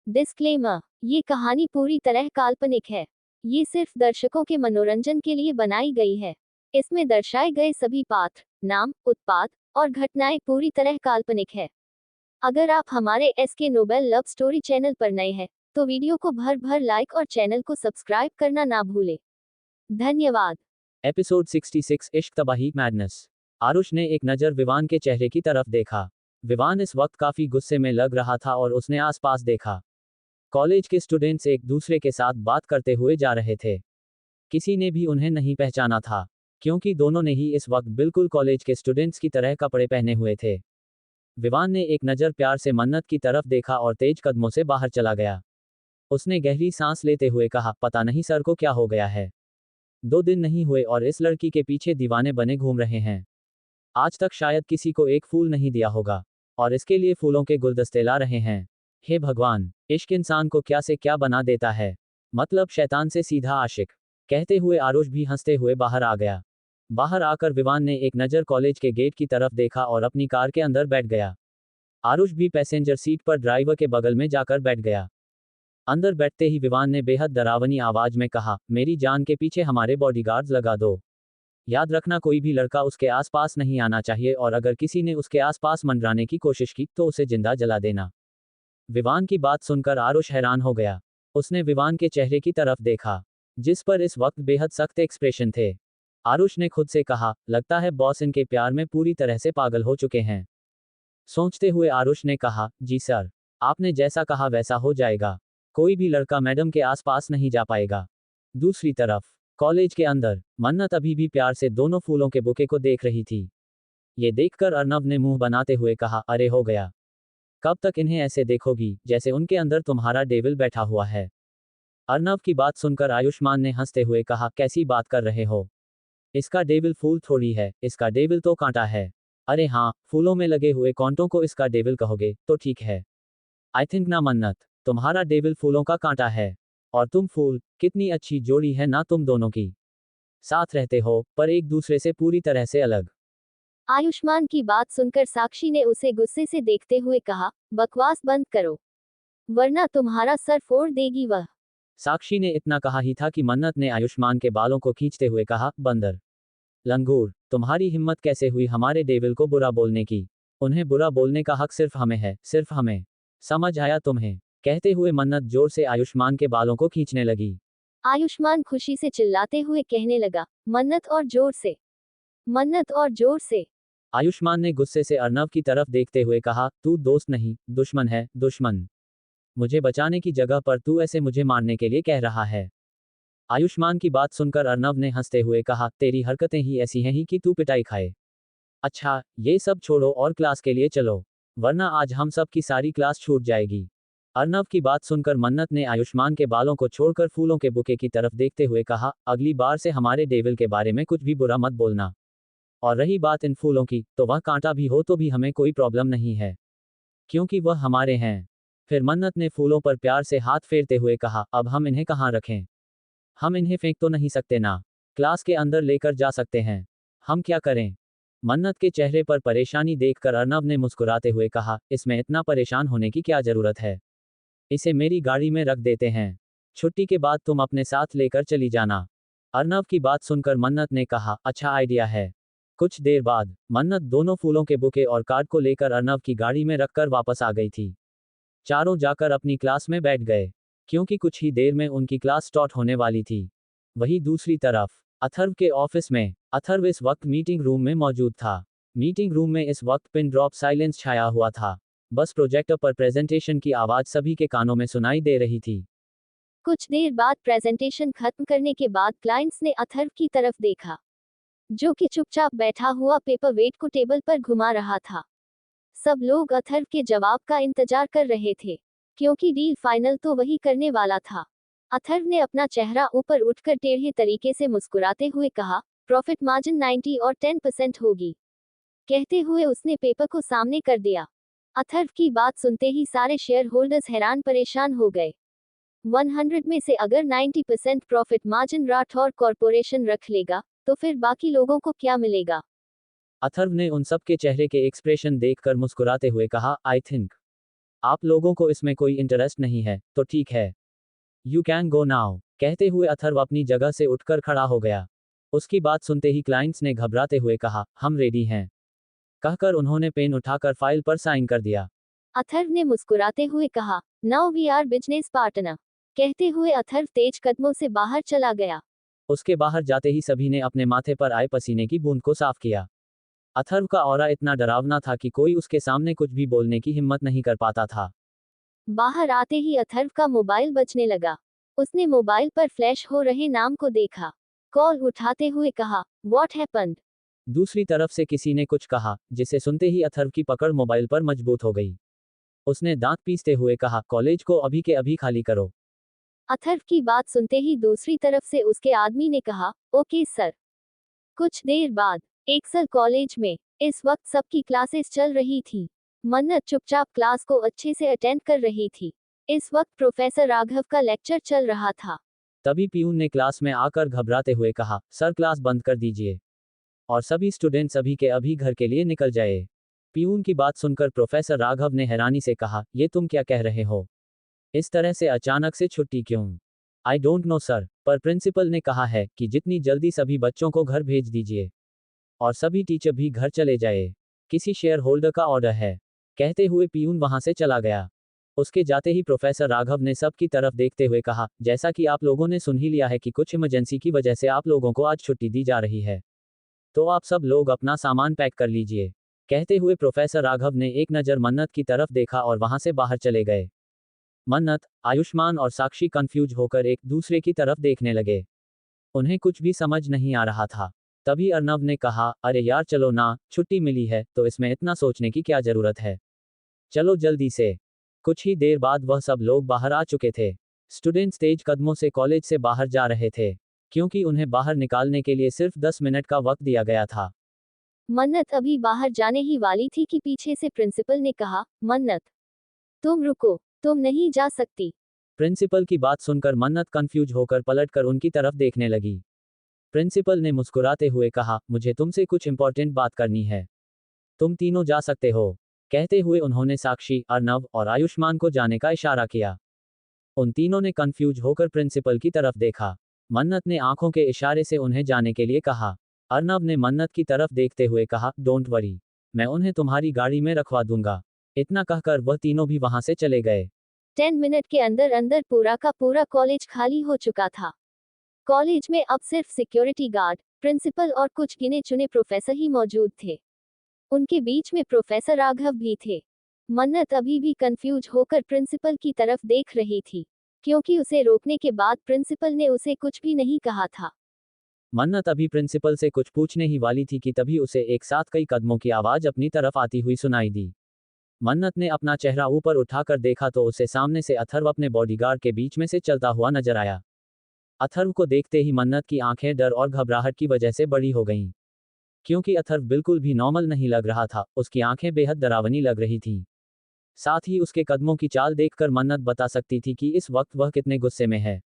Disclaimer, ये कहानी पूरी तरह काल्पनिक है। ये सिर्फ दर्शकों के मनोरंजन के लिए बनाई गई है। इसमें दर्शाए गए सभी पात्र, नाम, उत्पाद और घटनाएं पूरी तरह काल्पनिक है। अगर आप हमारे SK Nobel love story channel पर नए हैं, तो वीडियो को भर भर लाइक और चैनल को सब्सक्राइब करना ना भूलें। धन्यवाद। एपिसोड 66 इश्क तबाही मैडनेस। आरुष ने एक नज़र विवान के चेहरे की तरफ देखा। विवान इस वक्त काफी गुस्से में लग रहा था और उसने आसपास देखा। कॉलेज के स्टूडेंट्स एक दूसरे के साथ बात करते हुए जा रहे थे। किसी ने भी उन्हें नहीं पहचाना था, क्योंकि दोनों ने ही इस वक्त बिल्कुल कॉलेज के स्टूडेंट्स की तरह कपड़े पहने हुए थे। विवान ने एक नज़र प्यार से मन्नत की तरफ देखा और तेज कदमों से बाहर चला गया। उसने गहरी सांस लेते हुए कहा, पता नहीं सर को क्या हो गया है। 2 दिन नहीं हुए और इस लड़की के पीछे दीवाने बने घूम रहे हैं। आज तक शायद किसी को एक फूल नहीं दिया होगा, और इसके लिए फूलों के गुलदस्ते ला रहे हैं। हे भगवान, इश्क इंसान को क्या से क्या बना देता है। मतलब शैतान से सीधा आशिक। कहते हुए आरुष भी हंसते हुए बाहर आ गया। बाहर आकर विवान ने एक नज़र कॉलेज के गेट की तरफ देखा और अपनी कार के अंदर बैठ गया। आरुष भी पैसेंजर सीट पर ड्राइवर के बगल में जाकर बैठ गया। अंदर बैठते ही विवान ने बेहद डरावनी आवाज में कहा, मेरी जान के पीछे हमारे बॉडीगार्ड्स लगा दो। याद रखना, कोई भी लड़का उसके आसपास नहीं आना चाहिए, और अगर किसी ने उसके आसपास मंडराने की कोशिश की तो उसे जिंदा जला देना। विवान की बात सुनकर आरुष हैरान हो गया। उसने विवान के चेहरे की तरफ देखा, जिस पर इस वक्त बेहद सख्त एक्सप्रेशन थे। आरुष ने खुद से कहा, लगता है बॉस इनके प्यार में पूरी तरह से पागल हो चुके हैं। सोचते हुए आरुष ने कहा, जी सर, आपने जैसा कहा वैसा हो जाएगा। कोई भी लड़का मैडम के आसपास नहीं जा पाएगा। दूसरी तरफ कॉलेज के अंदर मन्नत अभी भी प्यार से दोनों फूलों के बुके को देख रही थी। ये देखकर अर्नव ने मुंह बनाते हुए कहा, अरे हो गया। कब तक इन्हें ऐसे देखोगी जैसे उनके अंदर तुम्हारा डेविल बैठा हुआ है। अर्नव की बात सुनकर आयुष्मान ने हंसते हुए कहा, कैसी बात कर रहे हो। इसका डेविल फूल थोड़ी है, इसका डेविल तो कांटा है। अरे हाँ, फूलों में लगे हुए कांटों को इसका डेविल कहोगे तो ठीक है। आई थिंक ना मन्नत, तुम्हारा डेविल फूलों का कांटा है, और तुम फूल। कितनी अच्छी जोड़ी है ना तुम दोनों की। साथ रहते हो पर एक दूसरे से पूरी तरह से अलग। आयुष्मान की बात सुनकर साक्षी ने उसे गुस्से से देखते हुए कहा, बकवास बंद करो, वरना तुम्हारा सर फोड़ देगी वह। साक्षी ने इतना कहा ही था कि मन्नत ने आयुष्मान के बालों को खींचते हुए कहा, बंदर, लंगूर, तुम्हारी हिम्मत कैसे हुई हमारे डेविल को बुरा बोलने की। उन्हें बुरा बोलने का हक सिर्फ हमें है, सिर्फ हमें। समझ आया तुम्हें। कहते हुए मन्नत जोर से आयुष्मान के बालों को खींचने लगी। आयुष्मान खुशी से चिल्लाते हुए कहने लगा, मन्नत और जोर से, मन्नत और जोर से। आयुष्मान ने गुस्से से अर्नव की तरफ देखते हुए कहा, तू दोस्त नहीं, दुश्मन है, दुश्मन। मुझे बचाने की जगह पर तू ऐसे मुझे मारने के लिए कह रहा है। आयुष्मान की बात सुनकर अर्नव ने हंसते हुए कहा, तेरी हरकतें ही ऐसी हैं ही कि तू पिटाई खाए। अच्छा, ये सब छोड़ो और क्लास के लिए चलो, वरना आज हम सब की सारी क्लास छूट जाएगी। अर्नव की बात सुनकर मन्नत ने आयुष्मान के बालों को छोड़कर फूलों के बुके की तरफ देखते हुए कहा, अगली बार से हमारे डेविल के बारे में कुछ भी बुरा मत बोलना। और रही बात इन फूलों की, तो वह कांटा भी हो तो भी हमें कोई प्रॉब्लम नहीं है, क्योंकि वह हमारे हैं। फिर मन्नत ने फूलों पर प्यार से हाथ फेरते हुए कहा, अब हम इन्हें कहाँ रखें। हम इन्हें फेंक तो नहीं सकते ना, क्लास के अंदर लेकर जा सकते हैं। हम क्या करें। मन्नत के चेहरे पर परेशानी देखकर अर्नव ने मुस्कुराते हुए कहा, इसमें इतना परेशान होने की क्या जरूरत है। इसे मेरी गाड़ी में रख देते हैं, छुट्टी के बाद तुम अपने साथ लेकर चली जाना। अर्नव की बात सुनकर मन्नत ने कहा, अच्छा आइडिया है। कुछ देर बाद मन्नत दोनों फूलों के बुके और कार्ड को लेकर अर्नव की गाड़ी में रखकर वापस आ गई थी। चारों जाकर अपनी क्लास में बैठ गए, क्योंकि कुछ ही देर में उनकी क्लास स्टार्ट होने वाली थी। वहीं दूसरी तरफ अथर्व के ऑफिस में अथर्व इस वक्त मीटिंग रूम में मौजूद था। मीटिंग रूम में इस वक्त पिन ड्रॉप साइलेंस छाया हुआ था। बस प्रोजेक्टर पर प्रेजेंटेशन की आवाज सभी के कानों में सुनाई दे रही थी। कुछ देर बाद प्रेजेंटेशन खत्म करने के बाद क्लाइंट्स ने अथर्व की तरफ देखा, जो कि चुपचाप बैठा हुआ पेपर वेट को टेबल पर घुमा रहा था। सब लोग अथर्व के जवाब का इंतजार कर रहे थे, क्योंकि डील फाइनल तो वही करने वाला था। अथर्व ने अपना चेहरा ऊपर उठकर टेढ़े तरीके से मुस्कुराते हुए कहा, प्रॉफिट मार्जिन 90 और 10% होगी। कहते हुए उसने पेपर को सामने कर दिया। अथर्व की बात सुनते ही सारे शेयर होल्डर्स हैरान परेशान हो गए। 100 में से अगर 90% प्रॉफिट मार्जिन राठौर कॉरपोरेशन रख लेगा, तो फिर बाकी लोगों को क्या मिलेगा। अथर्व ने उन सब के चेहरे के एक्सप्रेशन देखकर मुस्कुराते हुए कहा, आई थिंक आप लोगों को इसमें कोई इंटरेस्ट नहीं है, तो ठीक है। You can go now. कहते हुए अथर्व अपनी जगह से उठकर खड़ा हो गया। उसकी बात सुनते ही क्लाइंट्स ने घबराते हुए कहा, हम रेडी हैं। कहकर उन्होंने पेन उठाकर फाइल पर साइन कर दिया। अथर्व ने मुस्कुराते हुए कहा, now we are business partner. कहते हुए अथर्व तेज कदमों से बाहर चला गया। उसके बाहर जाते ही सभी ने अपने माथे पर आए पसीने की बूंद को साफ किया। अथर्व का ऑरा इतना डरावना था कि कोई उसके सामने कुछ भी बोलने की हिम्मत नहीं कर पाता था। बाहर आते ही अथर्व का मोबाइल बजने लगा। उसने मोबाइल पर फ्लैश हो रहे नाम को देखा। कॉल उठाते हुए कहा, व्हाट हैपेंड? दूसरी तरफ से किसी ने कुछ कहा, जिसे सुनते ही अथर्व की पकड़ मोबाइल पर मजबूत हो गई। उसने दांत पीसते हुए कहा, कॉलेज को अभी के अभी खाली करो। अथर्व की बात सुनते ही दूसरी तरफ से उसके आदमी ने कहा, ओके सर। कुछ देर बाद एक्सल कॉलेज में इस वक्त सबकी क्लासेस चल रही थी। मन्नत चुपचाप क्लास को अच्छे से अटेंड कर रही थी। इस वक्त प्रोफेसर राघव का लेक्चर चल रहा था। तभी पीयून ने क्लास में आकर घबराते हुए कहा, सर क्लास बंद कर दीजिए और सभी स्टूडेंट्स अभी के अभी घर के लिए निकल जाए। पीयून की बात सुनकर प्रोफेसर राघव ने हैरानी से कहा, ये तुम क्या कह रहे हो? इस तरह से अचानक से छुट्टी क्यों? आई डोंट नो सर, पर प्रिंसिपल ने कहा है कि जितनी जल्दी सभी बच्चों को घर भेज दीजिए और सभी टीचर भी घर चले जाए। किसी शेयर होल्डर का ऑर्डर है। कहते हुए पीयून वहां से चला गया। उसके जाते ही प्रोफेसर राघव ने सबकी तरफ देखते हुए कहा, जैसा कि आप लोगों ने सुन ही लिया है कि कुछ इमरजेंसी की वजह से आप लोगों को आज छुट्टी दी जा रही है, तो आप सब लोग अपना सामान पैक कर लीजिए। कहते हुए प्रोफेसर राघव ने एक नज़र मन्नत की तरफ देखा और वहां से बाहर चले गए। मन्नत, आयुष्मान और साक्षी कंफ्यूज होकर एक दूसरे की तरफ देखने लगे। उन्हें कुछ भी समझ नहीं आ रहा था। तभी अर्नव ने कहा, अरे यार चलो ना, छुट्टी मिली है तो इसमें इतना सोचने की क्या जरूरत है, चलो जल्दी से। कुछ ही देर बाद वह सब लोग बाहर आ चुके थे। स्टूडेंट्स तेज कदमों से कॉलेज से बाहर जा रहे थे, क्योंकि उन्हें बाहर निकालने के लिए सिर्फ 10 मिनट का वक्त दिया गया था। मन्नत अभी बाहर जाने ही वाली थी कि पीछे से प्रिंसिपल ने कहा, मन्नत, तुम रुको, तुम नहीं जा सकती। प्रिंसिपल की बात सुनकर मन्नत कंफ्यूज होकर पलटकर उनकी तरफ देखने लगी। प्रिंसिपल ने मुस्कुराते हुए कहा, मुझे तुमसे कुछ इंपॉर्टेंट बात करनी है, तुम तीनों जा सकते हो। कहते हुए उन्होंने साक्षी, अर्नव और आयुष्मान को जाने का इशारा किया। उन तीनों ने कंफ्यूज होकर प्रिंसिपल की तरफ देखा। मन्नत ने आंखों के इशारे से उन्हें जाने के लिए कहा। अर्नव ने मन्नत की तरफ देखते हुए कहा, डोंट वरी, मैं उन्हें तुम्हारी गाड़ी में रखवा दूंगा। इतना कहकर वह तीनों भी वहां से चले गए। 10 मिनट के अंदर अंदर पूरा का पूरा कॉलेज खाली हो चुका था। कॉलेज में अब सिर्फ सिक्योरिटी गार्ड, प्रिंसिपल और कुछ गिने चुने प्रोफेसर ही मौजूद थे। उनके बीच में प्रोफेसर राघव भी थे। मन्नत अभी भी कंफ्यूज होकर प्रिंसिपल की तरफ देख रही थी, क्योंकि उसे रोकने के बाद प्रिंसिपल ने उसे कुछ भी नहीं कहा था। मन्नत अभी प्रिंसिपल से कुछ पूछने ही वाली थी कि तभी उसे एक साथ कई कदमों की आवाज अपनी तरफ आती हुई सुनाई दी। मन्नत ने अपना चेहरा ऊपर उठाकर देखा तो उसे सामने से अथर्व अपने बॉडीगार्ड के बीच में से चलता हुआ नजर आया। अथर्व को देखते ही मन्नत की आंखें डर और घबराहट की वजह से बड़ी हो गईं। क्योंकि अथर्व बिल्कुल भी नॉर्मल नहीं लग रहा था, उसकी आंखें बेहद डरावनी लग रही थीं। साथ ही उसके कदमों की चाल देखकर मन्नत बता सकती थी कि इस वक्त वह कितने गुस्से में है।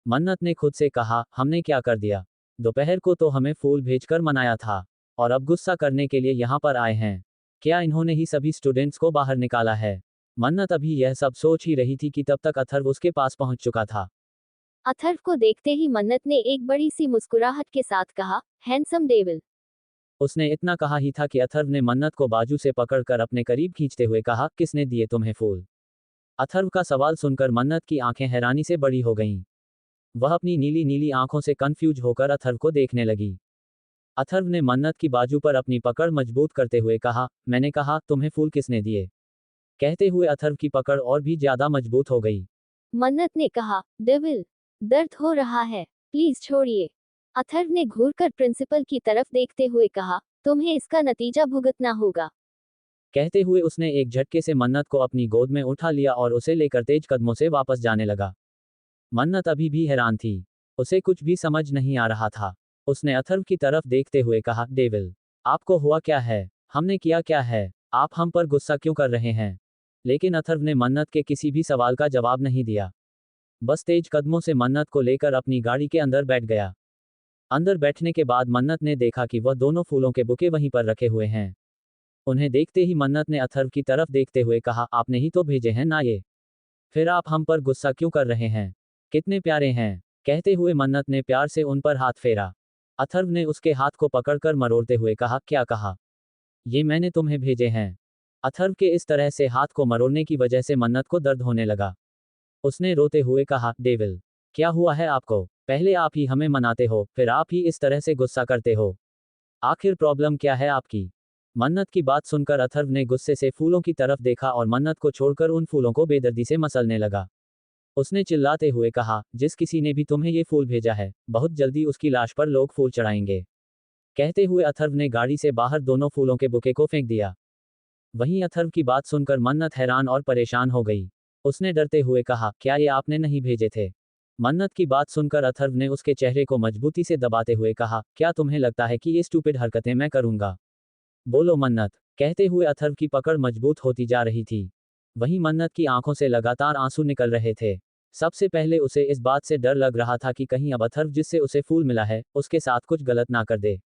मन्नत ने खुद से कहा, हमने क्या कर दिया? दोपहर को तो हमें फूल भेजकर मनाया था, और अब गुस्सा करने के लिए यहाँ पर आए हैं। क्या इन्होंने ही सभी स्टूडेंट्स को बाहर निकाला है? मन्नत अभी यह सब सोच ही रही थी कि तब तक अथर्व उसके पास पहुंच चुका था। अथर्व को देखते ही मन्नत ने एक बड़ी सी मुस्कुराहट के साथ कहा, हैंडसम डेविल। उसने इतना कहा ही था कि अथर्व ने मन्नत को बाजू से पकड़कर अपने करीब खींचते हुए कहा, किसने दिए तुम्हें फूल? अथर्व का सवाल सुनकर मन्नत की आंखें हैरानी से बड़ी हो गईं। वह अपनी नीली नीली आंखों से कंफ्यूज होकर अथर्व को देखने लगी। अथर्व ने मन्नत की बाजू पर अपनी पकड़ मजबूत करते हुए कहा, मैंने कहा, तुम्हें फूल किसने दिए? कहते हुए अथर्व की पकड़ और भी ज्यादा मजबूत हो गई। मन्नत ने कहा, डेविल, दर्द हो रहा है, प्लीज छोड़िए। अथर्व ने घूरकर प्रिंसिपल की तरफ देखते हुए कहा, तुम्हें इसका नतीजा भुगतना होगा। कहते हुए उसने एक झटके से मन्नत को अपनी गोद में उठा लिया और उसे लेकर तेज कदमों से वापस जाने लगा। मन्नत अभी भी हैरान थी। उसे कुछ भी समझ नहीं आ रहा था। उसने अथर्व की तरफ देखते हुए कहा, डेविल, आपको हुआ क्या है? हमने किया क्या है? आप हम पर गुस्सा क्यों कर रहे हैं? लेकिन अथर्व ने मन्नत के किसी भी सवाल का जवाब नहीं दिया। बस तेज कदमों से मन्नत को लेकर अपनी गाड़ी के अंदर बैठ गया। अंदर बैठने के बाद मन्नत ने देखा कि वह दोनों फूलों के बुके वहीं पर रखे हुए हैं। उन्हें देखते ही मन्नत ने अथर्व की तरफ देखते हुए कहा, आपने ही तो भेजे हैं ना ये, फिर आप हम पर गुस्सा क्यों कर रहे हैं? कितने प्यारे हैं। कहते हुए मन्नत ने प्यार से उन पर हाथ फेरा। अथर्व ने उसके हाथ को पकड़कर मरोड़ते हुए कहा, क्या कहा? ये मैंने तुम्हें भेजे हैं। अथर्व के इस तरह से हाथ को मरोड़ने की वजह से मन्नत को दर्द होने लगा। उसने रोते हुए कहा, डेविल, क्या हुआ है आपको? पहले आप ही हमें मनाते हो, फिर आप ही इस तरह से गुस्सा करते हो। आखिर प्रॉब्लम क्या है आपकी? मन्नत की बात सुनकर अथर्व ने गुस्से से फूलों की तरफ देखा और मन्नत को छोड़कर उन फूलों को बेदर्दी से मसलने लगा। उसने चिल्लाते हुए कहा, जिस किसी ने भी तुम्हें ये फूल भेजा है, बहुत जल्दी उसकी लाश पर लोग फूल चढ़ाएंगे। कहते हुए अथर्व ने गाड़ी से बाहर दोनों फूलों के बुके को फेंक दिया। वहीं अथर्व की बात सुनकर मन्नत हैरान और परेशान हो गई। उसने डरते हुए कहा, क्या ये आपने नहीं भेजे थे? मन्नत की बात सुनकर अथर्व ने उसके चेहरे को मजबूती से दबाते हुए कहा, क्या तुम्हें लगता है कि ये स्टूपिड हरकतें मैं करूंगा? बोलो मन्नत। कहते हुए अथर्व की पकड़ मजबूत होती जा रही थी। वहीं मन्नत की आंखों से लगातार आंसू निकल रहे थे। सबसे पहले उसे इस बात से डर लग रहा था कि कहीं अब अथर्व जिससे उसे फूल मिला है, उसके साथ कुछ गलत ना कर दे।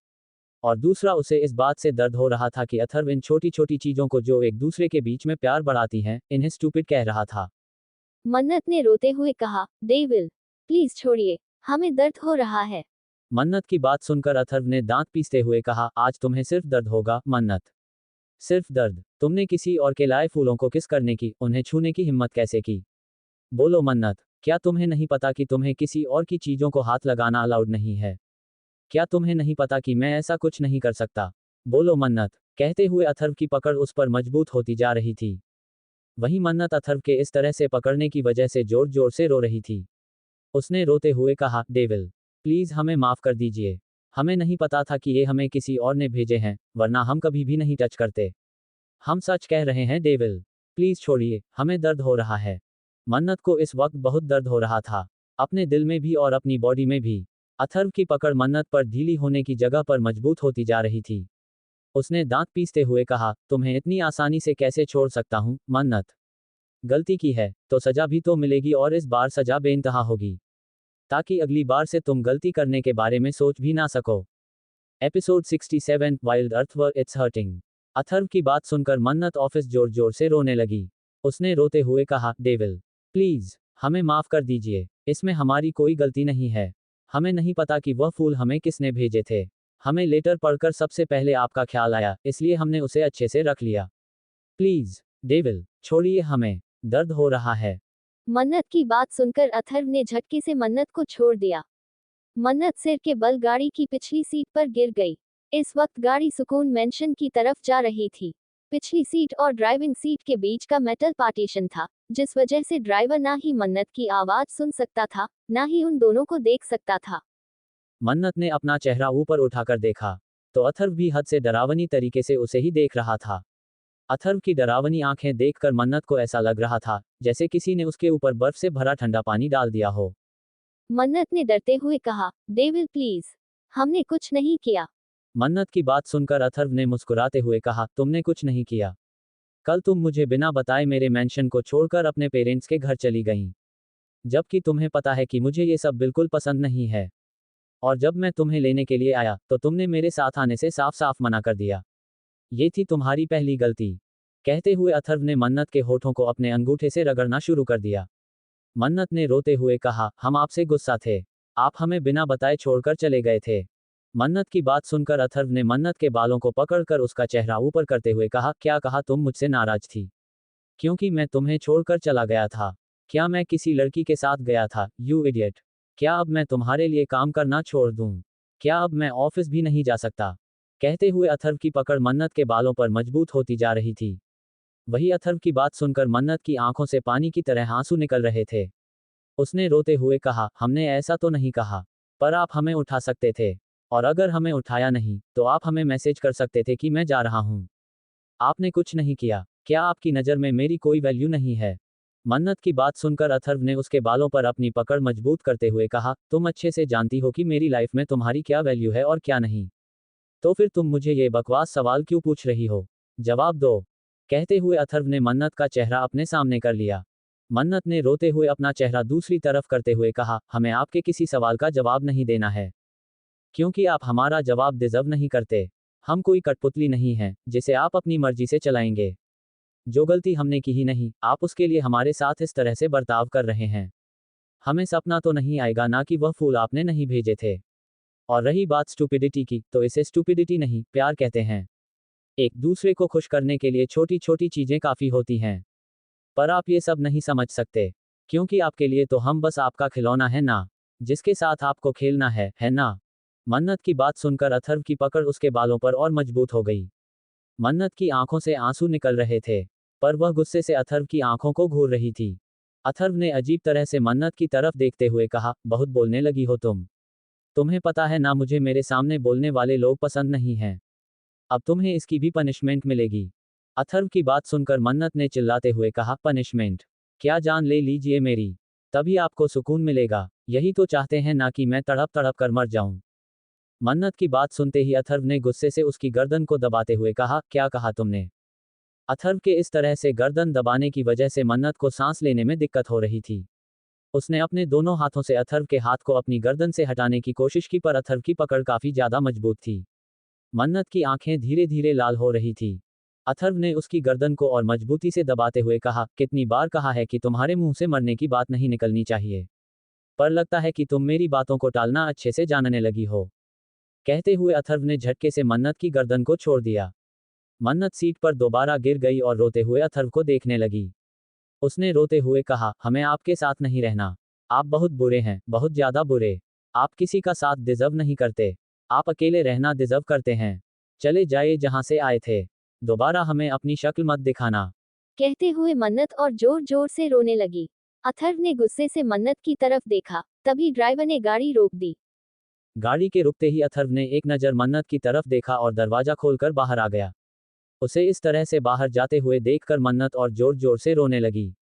और दूसरा उसे इस बात से दर्द हो रहा था कि अथर्व इन छोटी छोटी चीजों को जो एक दूसरे के बीच में प्यार बढ़ाती हैं, इन्हें स्टूपिड कह रहा था। मन्नत ने रोते हुए कहा, डेविल, प्लीज छोड़िए, हमें दर्द हो रहा है। मन्नत की बात सुनकर अथर्व ने दांत पीसते हुए कहा, आज तुम्हें सिर्फ दर्द होगा मन्नत। सिर्फ दर्द? तुमने किसी और के लाए फूलों को किस करने की, उन्हें छूने की हिम्मत कैसे की? बोलो मन्नत, क्या तुम्हें नहीं पता कि तुम्हें किसी और की चीजों को हाथ लगाना अलाउड नहीं है? क्या तुम्हें नहीं पता कि मैं ऐसा कुछ नहीं कर सकता? बोलो मन्नत। कहते हुए अथर्व की पकड़ उस पर मजबूत होती जा रही थी। वहीं मन्नत अथर्व के इस तरह से पकड़ने की वजह से जोर जोर से रो रही थी। उसने रोते हुए कहा, डेविल, प्लीज हमें माफ कर दीजिए। हमें नहीं पता था कि ये हमें किसी और ने भेजे हैं, वरना हम कभी भी नहीं टच करते। हम सच कह रहे हैं डेविल, प्लीज छोड़िए, हमें दर्द हो रहा है। मन्नत को इस वक्त बहुत दर्द हो रहा था, अपने दिल में भी और अपनी बॉडी में भी। अथर्व की पकड़ मन्नत पर ढीली होने की जगह पर मजबूत होती जा रही थी। उसने दांत पीसते हुए कहा, तुम्हें इतनी आसानी से कैसे छोड़ सकता हूं मन्नत? गलती की है तो सजा भी तो मिलेगी, और इस बार सजा बेइंतहा होगी, ताकि अगली बार से तुम गलती करने के बारे में सोच भी ना सको। एपिसोड 67 वाइल्ड अर्थवर इट्स हर्टिंग। अथर्व की बात सुनकर मन्नत ऑफिस जोर जोर से रोने लगी। उसने रोते हुए कहा, डेविल, प्लीज हमें माफ कर दीजिए, इसमें हमारी कोई गलती नहीं है। हमें नहीं पता कि वह फूल हमें किसने भेजे थे। हमें लेटर पढ़कर सबसे पहले आपका ख्याल आया, इसलिए हमने उसे अच्छे से रख लिया। प्लीज डेविल, छोड़िए हमें, दर्द हो रहा है। मन्नत की बात सुनकर अथर्व ने झटके से मन्नत को छोड़ दिया। मन्नत सिर के बल गाड़ी की पिछली सीट पर गिर गई। इस वक्त गाड़ी सुकून मेंशन की तरफ जा रही थी। पिछली सीट और ड्राइविंग सीट के बीच का मेटल पार्टीशन था, जिस वजह से ड्राइवर ना ही मन्नत की आवाज सुन सकता था, ना ही उन दोनों को देख सकता था। मन्नत ने अपना चेहरा ऊपर उठाकर देखा, तो अथर्व भी हद से डरावनी तरीके से उसे ही देख रहा था। अथर्व की डरावनी आंखें देखकर मन्नत को ऐसा लग रहा था जैसे किसी ने उसके ऊपर बर्फ से भरा ठंडा पानी डाल दिया हो। मन्नत ने डरते हुए कहा, डेविल प्लीज, हमने कुछ नहीं किया। मन्नत की बात सुनकर अथर्व ने मुस्कुराते हुए कहा, तुमने कुछ नहीं किया। कल तुम मुझे बिना बताए मेरे मेंशन को छोड़कर अपने पेरेंट्स के घर चली गईं, जबकि तुम्हें पता है कि मुझे ये सब बिल्कुल पसंद नहीं है। और जब मैं तुम्हें लेने के लिए आया तो तुमने मेरे साथ आने से साफ साफ मना कर दिया। ये थी तुम्हारी पहली गलती। कहते हुए अथर्व ने मन्नत के होठों को अपने अंगूठे से रगड़ना शुरू कर दिया। मन्नत ने रोते हुए कहा, हम आपसे गुस्सा थे, आप हमें बिना बताए छोड़कर चले गए थे। मन्नत की बात सुनकर अथर्व ने मन्नत के बालों को पकड़कर उसका चेहरा ऊपर करते हुए कहा, क्या कहा? तुम मुझसे नाराज थी क्योंकि मैं तुम्हें छोड़कर चला गया था? क्या मैं किसी लड़की के साथ गया था, यू इडियट? क्या अब मैं तुम्हारे लिए काम करना छोड़ दूं? क्या अब मैं ऑफिस भी नहीं जा सकता? कहते हुए अथर्व की पकड़ मन्नत के बालों पर मजबूत होती जा रही थी। वही अथर्व की बात सुनकर मन्नत की आंखों से पानी की तरह आंसू निकल रहे थे। उसने रोते हुए कहा, हमने ऐसा तो नहीं कहा, पर आप हमें उठा सकते थे, और अगर हमें उठाया नहीं तो आप हमें मैसेज कर सकते थे कि मैं जा रहा हूं। आपने कुछ नहीं किया। क्या आपकी नज़र में मेरी कोई वैल्यू नहीं है? मन्नत की बात सुनकर अथर्व ने उसके बालों पर अपनी पकड़ मजबूत करते हुए कहा, तुम अच्छे से जानती हो कि मेरी लाइफ में तुम्हारी क्या वैल्यू है और क्या नहीं। तो फिर तुम मुझे ये बकवास सवाल क्यों पूछ रही हो? जवाब दो। कहते हुए अथर्व ने मन्नत का चेहरा अपने सामने कर लिया। मन्नत ने रोते हुए अपना चेहरा दूसरी तरफ करते हुए कहा, हमें आपके किसी सवाल का जवाब नहीं देना है, क्योंकि आप हमारा जवाब डिजर्व नहीं करते। हम कोई कठपुतली नहीं हैं जिसे आप अपनी मर्जी से चलाएंगे। जो गलती हमने की ही नहीं, आप उसके लिए हमारे साथ इस तरह से बर्ताव कर रहे हैं। हमें सपना तो नहीं आएगा ना कि वह फूल आपने नहीं भेजे थे। और रही बात स्टूपिडिटी की, तो इसे स्टूपिडिटी नहीं, प्यार कहते हैं। एक दूसरे को खुश करने के लिए छोटी छोटी चीजें काफी होती हैं। पर आप ये सब नहीं समझ सकते, क्योंकि आपके लिए तो हम बस आपका खिलौना है ना, जिसके साथ आपको खेलना है ना। मन्नत की बात सुनकर अथर्व की पकड़ उसके बालों पर और मजबूत हो गई। मन्नत की आंखों से आंसू निकल रहे थे, पर वह गुस्से से अथर्व की आंखों को घूर रही थी। अथर्व ने अजीब तरह से मन्नत की तरफ देखते हुए कहा, बहुत बोलने लगी हो तुम। तुम्हें पता है ना, मुझे मेरे सामने बोलने वाले लोग पसंद नहीं हैं। अब तुम्हें इसकी भी पनिशमेंट मिलेगी। अथर्व की बात सुनकर मन्नत ने चिल्लाते हुए कहा, पनिशमेंट? क्या जान ले लीजिए मेरी, तभी आपको सुकून मिलेगा। यही तो चाहते हैं ना कि मैं तड़प तड़प कर मर जाऊं। मन्नत की बात सुनते ही अथर्व ने गुस्से से उसकी गर्दन को दबाते हुए कहा, क्या कहा तुमने? अथर्व के इस तरह से गर्दन दबाने की वजह से मन्नत को सांस लेने में दिक्कत हो रही थी। उसने अपने दोनों हाथों से अथर्व के हाथ को अपनी गर्दन से हटाने की कोशिश की, पर अथर्व की पकड़ काफी ज्यादा मजबूत थी। मन्नत की आंखें धीरे धीरे लाल हो रही थी। अथर्व ने उसकी गर्दन को और मजबूती से दबाते हुए कहा, कितनी बार कहा है कि तुम्हारे मुंह से मरने की बात नहीं निकलनी चाहिए, पर लगता है कि तुम मेरी बातों को टालना अच्छे से जानने लगी हो। कहते हुए अथर्व ने झटके से मन्नत की गर्दन को छोड़ दिया। मन्नत सीट पर दोबारा गिर गई और रोते हुए अथर्व को देखने लगी। उसने रोते हुए कहा, हमें आपके साथ नहीं रहना। आप बहुत बुरे हैं, बहुत ज्यादा बुरे। आप किसी का साथ डिजर्व नहीं करते। आप अकेले रहना डिजर्व करते हैं। चले जाइए जहां से आए थे। दोबारा हमें अपनी शक्ल मत दिखाना। कहते हुए मन्नत और जोर जोर से रोने लगी। अथर्व ने गुस्से से मन्नत की तरफ देखा, तभी ड्राइवर ने गाड़ी रोक दी। गाड़ी के रुकते ही अथर्व ने एक नज़र मन्नत की तरफ देखा और दरवाजा खोलकर बाहर आ गया। उसे इस तरह से बाहर जाते हुए देखकर मन्नत और जोर जोर से रोने लगी।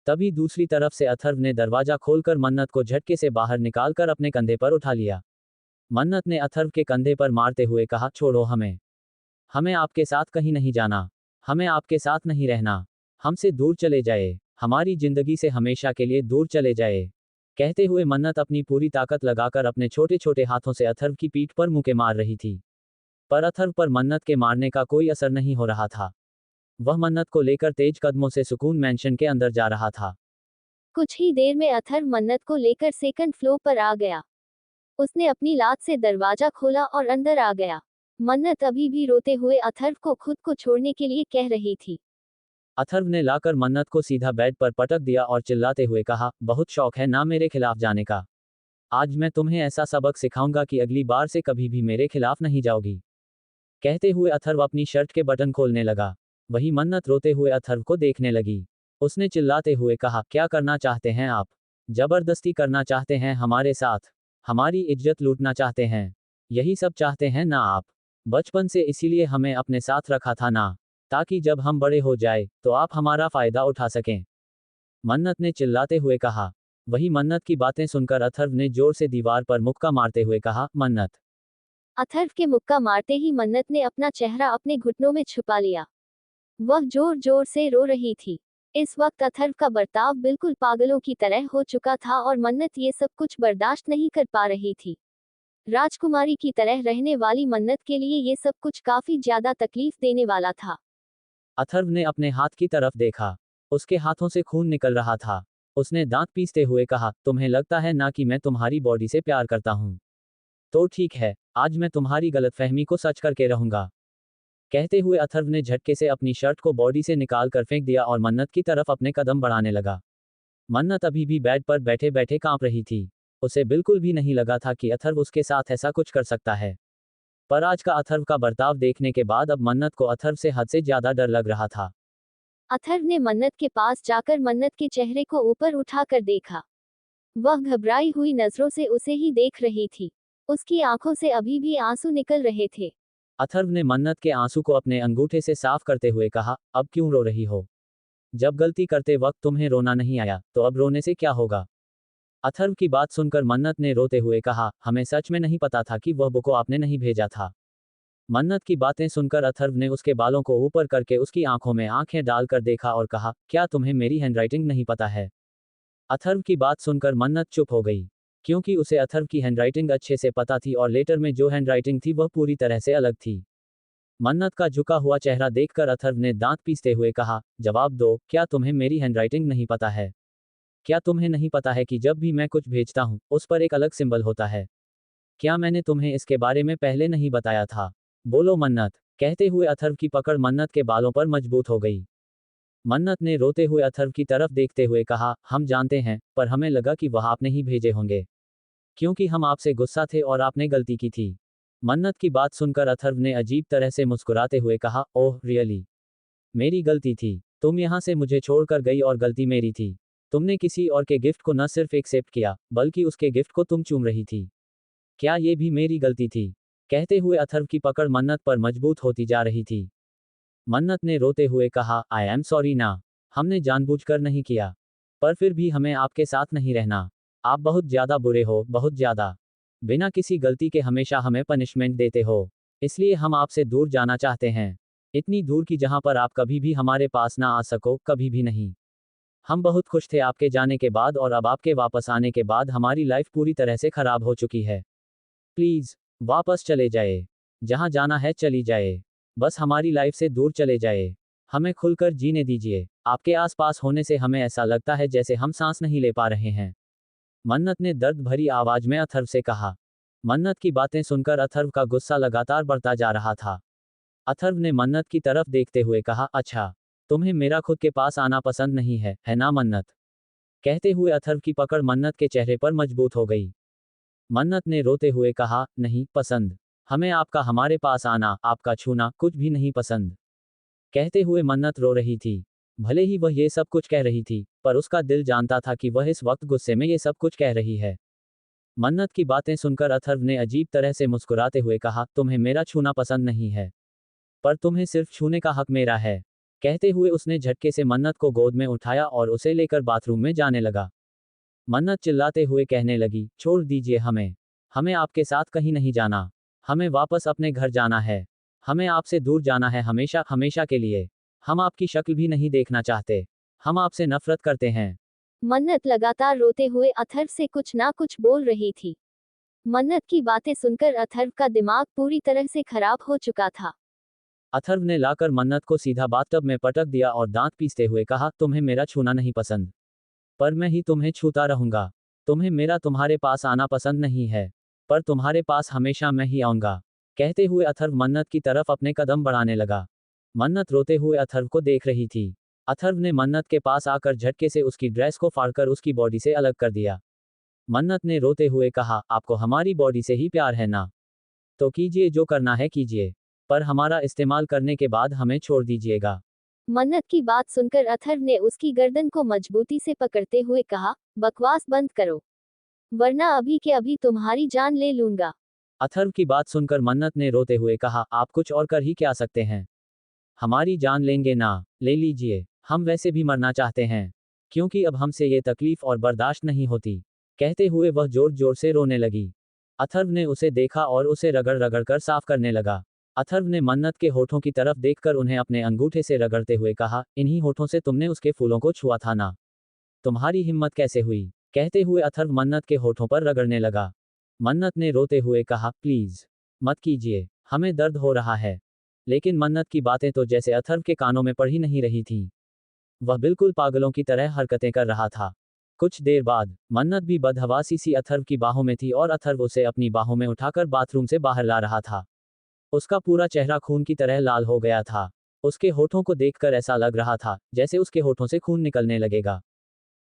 तभी दूसरी तरफ से अथर्व ने दरवाजा खोलकर मन्नत को झटके से बाहर निकालकर अपने कंधे पर उठा लिया। मन्नत ने अथर्व के कंधे पर मारते हुए कहा, छोड़ो हमें। हमें आपके साथ कहीं नहीं जाना। हमें आपके साथ नहीं रहना। हमसे दूर चले जाए। हमारी जिंदगी से हमेशा के लिए दूर चले जाए। कहते हुए मन्नत अपनी पूरी ताकत लगाकर अपने छोटे छोटे हाथों से अथर्व की पीठ पर मुक्के मार रही थी। पर अथर्व पर मन्नत के मारने का कोई असर नहीं हो रहा था। वह मन्नत को लेकर तेज कदमों से सुकून मैंशन के अंदर जा रहा था। कुछ ही देर में अथर्व मन्नत को लेकर सेकंड फ्लोर पर आ गया। उसने अपनी लात से दरवाजा खोला और अंदर आ गया। मन्नत अभी भी रोते हुए अथर्व को खुद को छोड़ने के लिए कह रही थी। अथर्व ने लाकर मन्नत को सीधा बेड पर पटक दिया और चिल्लाते हुए कहा, बहुत शौक है ना मेरे खिलाफ जाने का। आज मैं तुम्हें ऐसा सबक सिखाऊंगा कि अगली बार से कभी भी मेरे खिलाफ नहीं जाओगी। कहते हुए अथर्व अपनी शर्ट के बटन खोलने लगा। वही मन्नत रोते हुए अथर्व को देखने लगी। उसने चिल्लाते हुए कहा, क्या करना चाहते हैं आप? जबरदस्ती करना चाहते हैं हमारे साथ? हमारी इज्जत लूटना चाहते हैं? यही सब चाहते हैं ना आप? बचपन से इसीलिए हमें अपने साथ रखा था ना, ताकि जब हम बड़े हो जाए तो आप हमारा फायदा उठा सकें। मन्नत ने चिल्लाते हुए कहा। वही मन्नत की बातें सुनकर अथर्व ने जोर से दीवार पर मुक्का मारते हुए कहा, मन्नत। अथर्व के मुक्का मारते ही मन्नत ने अपना चेहरा अपने घुटनों में छुपा लिया। वह जोर जोर से रो रही थी। इस वक्त अथर्व का बर्ताव बिल्कुल पागलों की तरह हो चुका था और मन्नत ये सब कुछ बर्दाश्त नहीं कर पा रही थी। राजकुमारी की तरह रहने वाली मन्नत के लिए ये सब कुछ काफी ज्यादा तकलीफ देने वाला था। अथर्व ने अपने हाथ की तरफ देखा। उसके हाथों से खून निकल रहा था। उसने दांत पीसते हुए कहा, तुम्हें लगता है ना कि मैं तुम्हारी बॉडी से प्यार करता हूं? तो ठीक है, आज मैं तुम्हारी गलतफहमी को सच करके रहूंगा। कहते हुए अथर्व ने झटके से अपनी शर्ट को बॉडी से निकाल कर फेंक दिया और मन्नत की तरफ अपने कदम बढ़ाने लगा। मन्नत अभी भी बेड पर बैठे बैठे कांप रही थी। उसे बिल्कुल भी नहीं लगा था कि अथर्व उसके साथ ऐसा कुछ कर सकता है। पर आज का अथर्व का बर्ताव देखने के बाद अब मन्नत को अथर्व से हद से ज्यादा डर लग रहा था। अथर्व ने मन्नत के पास जाकर मन्नत के चेहरे को ऊपर उठाकर देखा। वह घबराई हुई नजरों से उसे ही देख रही थी। उसकी आंखों से अभी भी आंसू निकल रहे थे। अथर्व ने मन्नत के आंसू को अपने अंगूठे से साफ करते हुए कहा, अब क्यों रो रही हो? जब गलती करते वक्त तुम्हें रोना नहीं आया, तो अब रोने से क्या होगा? अथर्व की बात सुनकर मन्नत ने रोते हुए कहा, हमें सच में नहीं पता था कि वह बुक आपने नहीं भेजा था। मन्नत की बातें सुनकर अथर्व ने उसके बालों को ऊपर करके उसकी आंखों में आंखें डालकर देखा और कहा, क्या तुम्हें मेरी हैंडराइटिंग नहीं पता है? अथर्व की बात सुनकर मन्नत चुप हो गई, क्योंकि उसे अथर्व की हैंडराइटिंग अच्छे से पता थी और लेटर में जो हैंडराइटिंग थी वह पूरी तरह से अलग थी। मन्नत का झुका हुआ चेहरा देखकर अथर्व ने दांत पीसते हुए कहा, जवाब दो, क्या तुम्हें मेरी हैंडराइटिंग नहीं पता है? क्या तुम्हें नहीं पता है कि जब भी मैं कुछ भेजता हूँ उस पर एक अलग सिंबल होता है? क्या मैंने तुम्हें इसके बारे में पहले नहीं बताया था? बोलो मन्नत। कहते हुए अथर्व की पकड़ मन्नत के बालों पर मजबूत हो गई। मन्नत ने रोते हुए अथर्व की तरफ देखते हुए कहा, हम जानते हैं, पर हमें लगा कि वह आपने ही भेजे होंगे, क्योंकि हम आपसे गुस्सा थे और आपने गलती की थी। मन्नत की बात सुनकर अथर्व ने अजीब तरह से मुस्कुराते हुए कहा, ओह रियली, मेरी गलती थी। तुम यहाँ से मुझे छोड़कर गई और गलती मेरी थी। तुमने किसी और के गिफ्ट को न सिर्फ एक्सेप्ट किया, बल्कि उसके गिफ्ट को तुम चूम रही थी। क्या ये भी मेरी गलती थी? कहते हुए अथर्व की पकड़ मन्नत पर मजबूत होती जा रही थी। मन्नत ने रोते हुए कहा, आई एम सॉरी ना। हमने जानबूझकर नहीं किया। पर फिर भी हमें आपके साथ नहीं रहना। आप बहुत ज्यादा बुरे हो, बहुत ज्यादा। बिना किसी गलती के हमेशा हमें पनिशमेंट देते हो। इसलिए हम आपसे दूर जाना चाहते हैं। इतनी दूर की जहां पर आप कभी भी हमारे पास ना आ सको, कभी भी नहीं। हम बहुत खुश थे आपके जाने के बाद और अब आपके वापस आने के बाद हमारी लाइफ पूरी तरह से खराब हो चुकी है। प्लीज, वापस चले जाए। जहां जाना है चली जाए। बस हमारी लाइफ से दूर चले जाए। हमें खुलकर जीने दीजिए। आपके आसपास होने से हमें ऐसा लगता है जैसे हम सांस नहीं ले पा रहे हैं। मन्नत ने दर्द भरी आवाज में अथर्व से कहा। मन्नत की बातें सुनकर अथर्व का गुस्सा लगातार बढ़ता जा रहा था। अथर्व ने मन्नत की तरफ देखते हुए कहा, अच्छा, तुम्हें मेरा खुद के पास आना पसंद नहीं है ना मन्नत? कहते हुए अथर्व की पकड़ मन्नत के चेहरे पर मजबूत हो गई। मन्नत ने रोते हुए कहा, नहीं पसंद। हमें आपका हमारे पास आना, आपका छूना कुछ भी नहीं पसंद। कहते हुए मन्नत रो रही थी। भले ही वह ये सब कुछ कह रही थी, पर उसका दिल जानता था कि वह इस वक्त गुस्से में ये सब कुछ कह रही है। मन्नत की बातें सुनकर अथर्व ने अजीब तरह से मुस्कुराते हुए कहा, तुम्हें मेरा छूना पसंद नहीं है, पर तुम्हें सिर्फ छूने का हक मेरा है। कहते हुए उसने झटके से मन्नत को गोद में उठाया और उसे लेकर बाथरूम में जाने लगा। मन्नत चिल्लाते हुए कहने लगी, छोड़ दीजिए हमें। हमें आपके साथ कहीं नहीं जाना। हमें वापस अपने घर जाना है। हमें आपसे दूर जाना है, हमेशा हमेशा के लिए। हम आपकी शक्ल भी नहीं देखना चाहते। हम आपसे नफरत करते हैं। मन्नत लगातार रोते हुए अथर्व से कुछ ना कुछ बोल रही थी। मन्नत की बातें सुनकर अथर्व का दिमाग पूरी तरह से खराब हो चुका था। अथर्व ने लाकर मन्नत को सीधा बाथटब में पटक दिया और दांत पीसते हुए कहा, तुम्हें मेरा छूना नहीं पसंद, पर मैं ही तुम्हें छूता रहूंगा। तुम्हें मेरा तुम्हारे पास आना पसंद नहीं है, पर तुम्हारे पास हमेशा मैं ही आऊंगा। कहते हुए अथर्व मन्नत की तरफ अपने कदम बढ़ाने लगा। मन्नत रोते हुए अथर्व को देख रही थी। अथर्व ने मन्नत के पास आकर झटके से उसकी ड्रेस को फाड़कर उसकी बॉडी से अलग कर दिया। मन्नत ने रोते हुए कहा, आपको हमारी बॉडी से ही प्यार है ना? तो कीजिए, जो करना है कीजिए, पर हमारा इस्तेमाल करने के बाद हमें छोड़ दीजिएगा। मन्नत की बात सुनकर अथर्व ने उसकी गर्दन को मजबूती से पकड़ते हुए कहा, बकवास बंद करो, वरना अभी के अभी तुम्हारी जान ले लूंगा। अथर्व की बात सुनकर मन्नत ने रोते हुए कहा, आप कुछ और कर ही क्या सकते हैं? हमारी जान लेंगे ना? ले लीजिए, हम वैसे भी मरना चाहते हैं, क्योंकि अब हमसे ये तकलीफ और बर्दाश्त नहीं होती। कहते हुए वह जोर जोर से रोने लगी। अथर्व ने उसे देखा और उसे रगड़ रगड़ कर साफ करने लगा। अथर्व ने मन्नत के होठों की तरफ देखकर उन्हें अपने अंगूठे से रगड़ते हुए कहा, इन्हीं होठों से तुमने उसके फूलों को छुआ था ना? तुम्हारी हिम्मत कैसे हुई? कहते हुए अथर्व मन्नत के होठों पर रगड़ने लगा। मन्नत ने रोते हुए कहा, प्लीज, मत कीजिए, हमें दर्द हो रहा है। लेकिन मन्नत की बातें तो जैसे अथर्व के कानों में पड़ ही नहीं रही थीं। वह बिल्कुल पागलों की तरह हरकतें कर रहा था। कुछ देर बाद मन्नत भी बदहवासी सी अथर्व की बाहों में थी और अथर्व उसे अपनी बाहों में उठाकर बाथरूम से बाहर ला रहा था। उसका पूरा चेहरा खून की तरह लाल हो गया था। उसके होठों को देखकर ऐसा लग रहा था जैसे उसके होठों से खून निकलने लगेगा।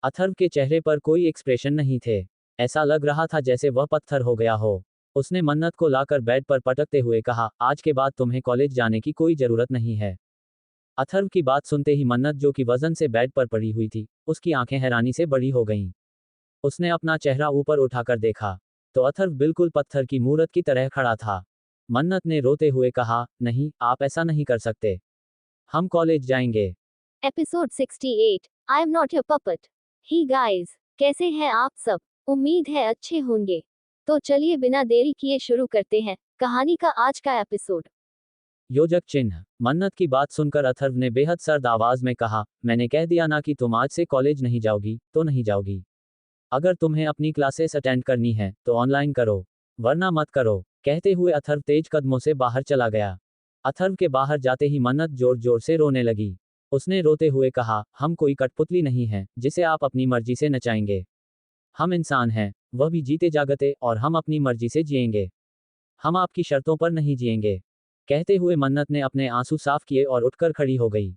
अथर्व के चेहरे पर कोई एक्सप्रेशन नहीं थे। ऐसा लग रहा था जैसे वह पत्थर हो गया हो। उसने मन्नत को लाकर बेड पर पटकते हुए कहा, आज के बाद तुम्हें कॉलेज जाने की कोई जरूरत नहीं है। अथर्व की बात सुनते ही मन्नत, जो कि वजन से बेड पर पड़ी हुई थी, उसकी आंखें हैरानी से बड़ी हो गईं। उसने अपना चेहरा ऊपर उठाकर देखा, तो अथर्व बिल्कुल पत्थर की मूरत की तरह खड़ा था। मन्नत ने रोते हुए कहा, नहीं, आप ऐसा नहीं कर सकते। हम कॉलेज जाएंगे। Episode 68, I am not your puppet. He guys, कैसे हैं आप सब? उम्मीद है अच्छे होंगे। तो चलिए बिना देरी किए शुरू करते हैं कहानी का आज का एपिसोड। योजक चिन्ह। मन्नत की बात सुनकर अथर्व ने बेहद सर्द आवाज में कहा, मैंने कह दिया ना कि तुम आज से कॉलेज नहीं जाओगी, तो नहीं जाओगी। अगर तुम्हें अपनी क्लासेस अटेंड करनी है तो ऑनलाइन करो, वरना मत करो। कहते हुए अथर्व तेज कदमों से बाहर चला गया। अथर्व के बाहर जाते ही मन्नत जोर जोर से रोने लगी। उसने रोते हुए कहा, हम कोई कठपुतली नहीं हैं जिसे आप अपनी मर्जी से नचाएंगे। हम इंसान हैं, वह भी जीते जागते, और हम अपनी मर्जी से जिएंगे। हम आपकी शर्तों पर नहीं जिएंगे। कहते हुए मन्नत ने अपने आंसू साफ किए और उठकर खड़ी हो गई।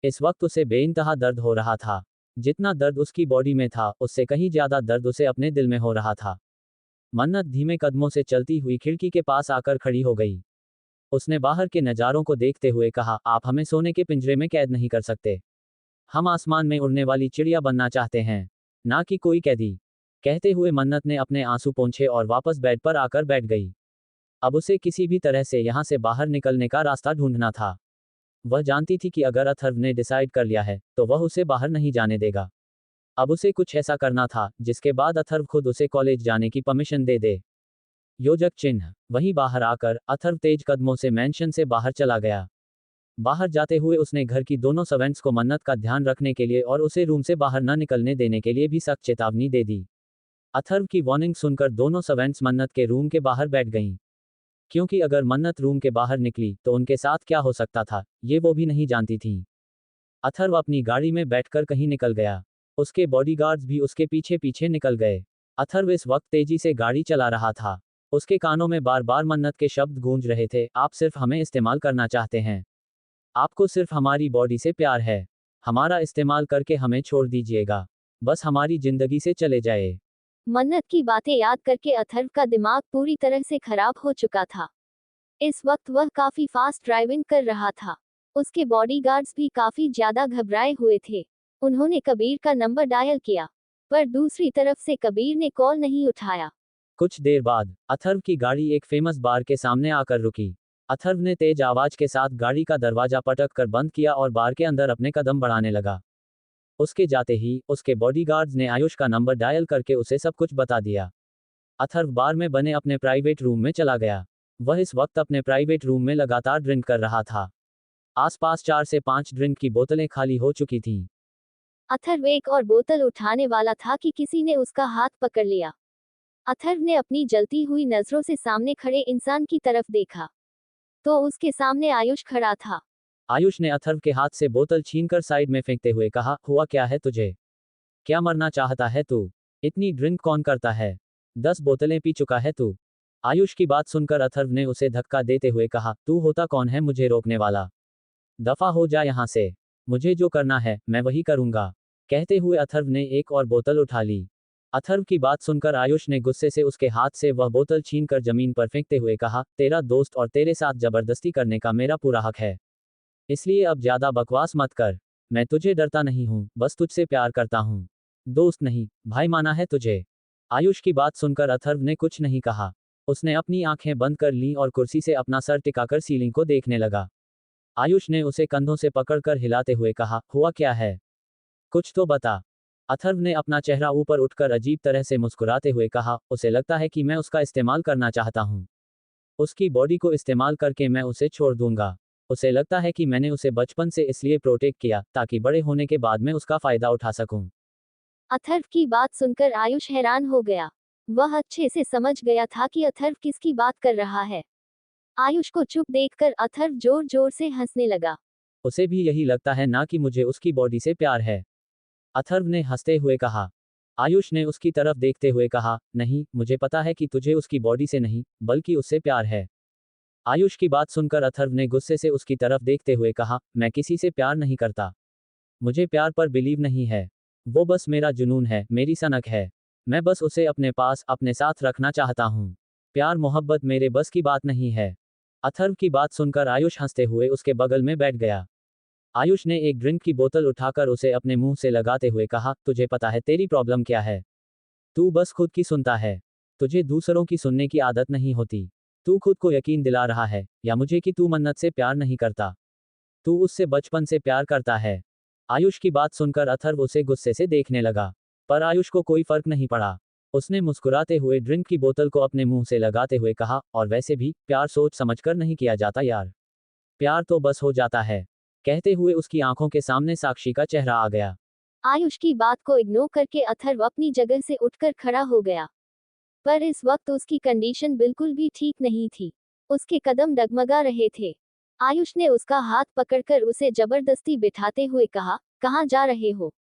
इस वक्त उसे बेइंतहा दर्द हो रहा था। जितना दर्द उसकी बॉडी में था, उससे कहीं ज्यादा दर्द उसे अपने दिल में हो रहा था। मन्नत धीमे कदमों से चलती हुई खिड़की के पास आकर खड़ी हो गई। उसने बाहर के नज़ारों को देखते हुए कहा, आप हमें सोने के पिंजरे में कैद नहीं कर सकते। हम आसमान में उड़ने वाली चिड़िया बनना चाहते हैं, ना कि कोई कैदी। कहते हुए मन्नत ने अपने आंसू पोंछे और वापस बेड पर आकर बैठ गई। अब उसे किसी भी तरह से यहाँ से बाहर निकलने का रास्ता ढूंढना था। वह जानती थी कि अगर अथर्व ने डिसाइड कर लिया है तो वह उसे बाहर नहीं जाने देगा। अब उसे कुछ ऐसा करना था जिसके बाद अथर्व खुद उसे कॉलेज जाने की परमिशन दे दे। योजक चिन्ह। वहीं बाहर आकर अथर्व तेज कदमों से मैंशन से बाहर चला गया। बाहर जाते हुए उसने घर की दोनों सर्वेंट्स को मन्नत का ध्यान रखने के लिए और उसे रूम से बाहर न निकलने देने के लिए भी सख्त चेतावनी दे दी। अथर्व की वार्निंग सुनकर दोनों सर्वेंट्स मन्नत के रूम के बाहर बैठ गईं। क्योंकि अगर मन्नत रूम के बाहर निकली तो उनके साथ क्या हो सकता था, ये वो भी नहीं जानती थीं। अथर्व अपनी गाड़ी में बैठकर कहीं निकल गया। उसके बॉडीगार्ड्स भी उसके पीछे पीछे निकल गए। अथर्व इस वक्त तेजी से गाड़ी चला रहा था। उसके कानों में बार बार मन्नत के शब्द गूंज रहे थे, आप सिर्फ हमें इस्तेमाल करना चाहते हैं। आपको सिर्फ हमारी बॉडी से प्यार है। हमारा इस्तेमाल करके हमें छोड़ दीजिएगा। बस हमारी जिंदगी से चले जाए। मन्नत की बातें याद करके अथर्व का दिमाग पूरी तरह से खराब हो चुका था। इस वक्त वह काफी फास्ट ड्राइविंग कर रहा था। उसके बॉडीगार्ड्स भी काफी ज्यादा घबराए हुए थे। उन्होंने कबीर का नंबर डायल किया, पर दूसरी तरफ से कबीर ने कॉल नहीं उठाया। कुछ देर बाद अथर्व की गाड़ी एक फेमस बार के सामने आकर रुकी। अथर्व ने तेज आवाज के साथ गाड़ी का दरवाजा पटक कर बंद किया और बार के अंदर अपने कदम बढ़ाने लगा। उसके जाते ही उसके बॉडीगार्ड्स ने आयुष का नंबर डायल करके उसे सब कुछ बता दिया। अथर्व बार में बने अपने प्राइवेट रूम में चला गया। वह इस वक्त अपने प्राइवेट रूम में लगातार ड्रिंक कर रहा था। आसपास 4 से 5 ड्रिंक की बोतलें खाली हो चुकी थीं। अथर्व एक और बोतल उठाने वाला था कि किसी ने उसका हाथ पकड़ लिया। अथर्व ने अपनी जलती हुई नजरों से सामने खड़े इंसान की तरफ देखा, तो उसके सामने आयुष खड़ा था। आयुष ने अथर्व के हाथ से बोतल छीनकर साइड में फेंकते हुए कहा, हुआ क्या है तुझे? क्या मरना चाहता है तू? इतनी ड्रिंक कौन करता है? 10 बोतलें पी चुका है तू। आयुष की बात सुनकर अथर्व ने उसे धक्का देते हुए कहा, तू होता कौन है मुझे रोकने वाला? दफा हो जा यहाँ से। मुझे जो करना है मैं वही करूंगा। कहते हुए अथर्व ने एक और बोतल उठा ली। अथर्व की बात सुनकर आयुष ने गुस्से से उसके हाथ से वह बोतल छीनकर जमीन पर फेंकते हुए कहा, तेरा दोस्त और तेरे साथ जबरदस्ती करने का मेरा पूरा हक है। इसलिए अब ज्यादा बकवास मत कर। मैं तुझे डरता नहीं हूँ, बस तुझसे प्यार करता हूँ। दोस्त नहीं, भाई माना है तुझे। आयुष की बात सुनकर अथर्व ने कुछ नहीं कहा। उसने अपनी आंखें बंद कर लीं और कुर्सी से अपना सर टिकाकर सीलिंग को देखने लगा। आयुष ने उसे कंधों से पकड़कर हिलाते हुए कहा, हुआ क्या है? कुछ तो बता। अथर्व ने अपना चेहरा ऊपर उठकर अजीब तरह से मुस्कुराते हुए कहा, उसे लगता है कि मैं उसका इस्तेमाल करना चाहता हूँ। उसकी बॉडी को इस्तेमाल करके मैं उसे छोड़ दूंगा। उसे लगता है कि मैंने उसे बचपन से इसलिए प्रोटेक्ट किया ताकि बड़े होने के बाद मैं उसका फायदा उठा सकूं। अथर्व की बात सुनकर आयुष हैरान हो गया। वह अच्छे से समझ गया था कि अथर्व किसकी बात कर रहा है। आयुष को चुप देखकर अथर्व जोर जोर से हंसने लगा। उसे भी यही लगता है ना कि मुझे उसकी बॉडी से प्यार है? अथर्व ने हंसते हुए कहा। आयुष ने उसकी तरफ देखते हुए कहा, नहीं, मुझे पता है कि तुझे उसकी बॉडी से नहीं, बल्कि उससे प्यार है। आयुष की बात सुनकर अथर्व ने गुस्से से उसकी तरफ देखते हुए कहा, मैं किसी से प्यार नहीं करता। मुझे प्यार पर बिलीव नहीं है। वो बस मेरा जुनून है, मेरी सनक है। मैं बस उसे अपने पास, अपने साथ रखना चाहता हूँ। प्यार मोहब्बत मेरे बस की बात नहीं है। अथर्व की बात सुनकर आयुष हंसते हुए उसके बगल में बैठ गया। आयुष ने एक ड्रिंक की बोतल उठाकर उसे अपने मुंह से लगाते हुए कहा, तुझे पता है तेरी प्रॉब्लम क्या है? तू बस खुद की सुनता है। तुझे दूसरों की सुनने की आदत नहीं होती। तू खुद को यकीन दिला रहा है या मुझे कि तू मन्नत से प्यार नहीं करता। तू उससे बचपन से प्यार करता है। आयुष की बात सुनकर अथर्व उसे गुस्से से देखने लगा, पर आयुष को कोई फर्क नहीं पड़ा। उसने मुस्कुराते हुए ड्रिंक की बोतल को अपने मुंह से लगाते हुए कहा, और वैसे भी प्यार सोच समझकर नहीं किया जाता यार। प्यार तो बस हो जाता है। कहते हुए उसकी आंखों के सामने साक्षी का चेहरा आ गया। आयुष की बात को इग्नोर करके अथर्व अपनी जगह से उठकर खड़ा हो गया, पर इस वक्त उसकी कंडीशन बिल्कुल भी ठीक नहीं थी। उसके कदम डगमगा रहे थे। आयुष ने उसका हाथ पकड़कर उसे जबरदस्ती बिठाते हुए कहा, कहाँ जा रहे हो?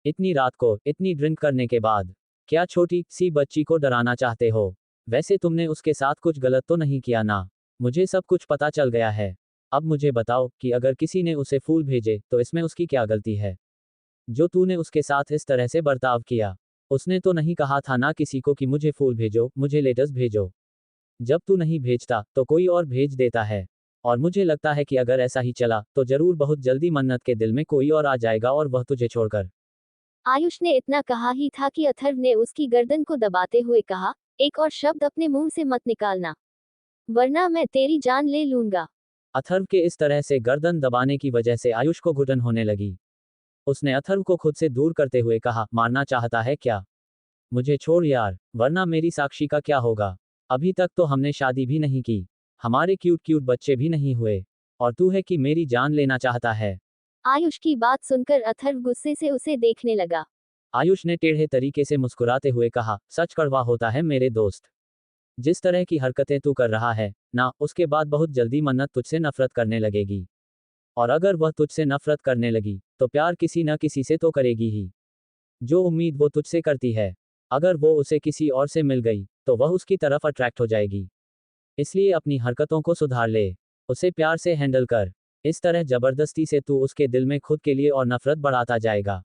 इतनी रात को इतनी ड्रिंक करने के बाद क्या छोटी सी बच्ची को डराना चाहते हो? वैसे तुमने उसके साथ कुछ गलत तो नहीं किया ना? मुझे सब कुछ पता चल गया है। अब मुझे बताओ कि अगर किसी ने उसे फूल भेजे तो इसमें उसकी क्या गलती है? जो तूने उसके साथ इस तरह से बर्ताव किया। उसने तो नहीं कहा था ना किसी को कि मुझे फूल भेजो, मुझे लेटर्स भेजो। जब तू नहीं भेजता तो कोई और भेज देता है। और मुझे लगता है कि अगर ऐसा ही चला तो जरूर बहुत जल्दी मन्नत के दिल में कोई और आ जाएगा और वह तुझे छोड़कर। आयुष ने इतना कहा ही था कि अथर्व ने उसकी गर्दन को दबाते हुए कहा, एक और शब्द अपने मुंह से मत निकालना, वरना मैं तेरी जान ले लूंगा। अथर्व के इस तरह से गर्दन दबाने की वजह से आयुष को घुटन होने लगी। उसने अथर्व को खुद से दूर करते हुए कहा, मारना चाहता है क्या? मुझे छोड़ यार, वरना मेरी साक्षी का क्या होगा? अभी तक तो हमने शादी भी नहीं की, हमारे क्यूट क्यूट बच्चे भी नहीं हुए, और तू है कि मेरी जान लेना चाहता है। आयुष की बात सुनकर अथर्व गुस्से से उसे देखने लगा। आयुष ने टेढ़े तरीके से मुस्कुराते हुए कहा, सच कड़वा होता है मेरे दोस्त। जिस तरह की हरकतें तू कर रहा है ना, उसके बाद बहुत जल्दी मन्नत तुझसे नफरत करने लगेगी। और अगर वह तुझसे नफरत करने लगी तो प्यार किसी न किसी से तो करेगी ही। जो उम्मीद वो तुझसे करती है, अगर वो उसे किसी और से मिल गई तो वह उसकी तरफ अट्रैक्ट हो जाएगी। इसलिए अपनी हरकतों को सुधार ले, उसे प्यार से हैंडल कर। इस तरह जबरदस्ती से तू उसके दिल में खुद के लिए और नफरत बढ़ाता जाएगा।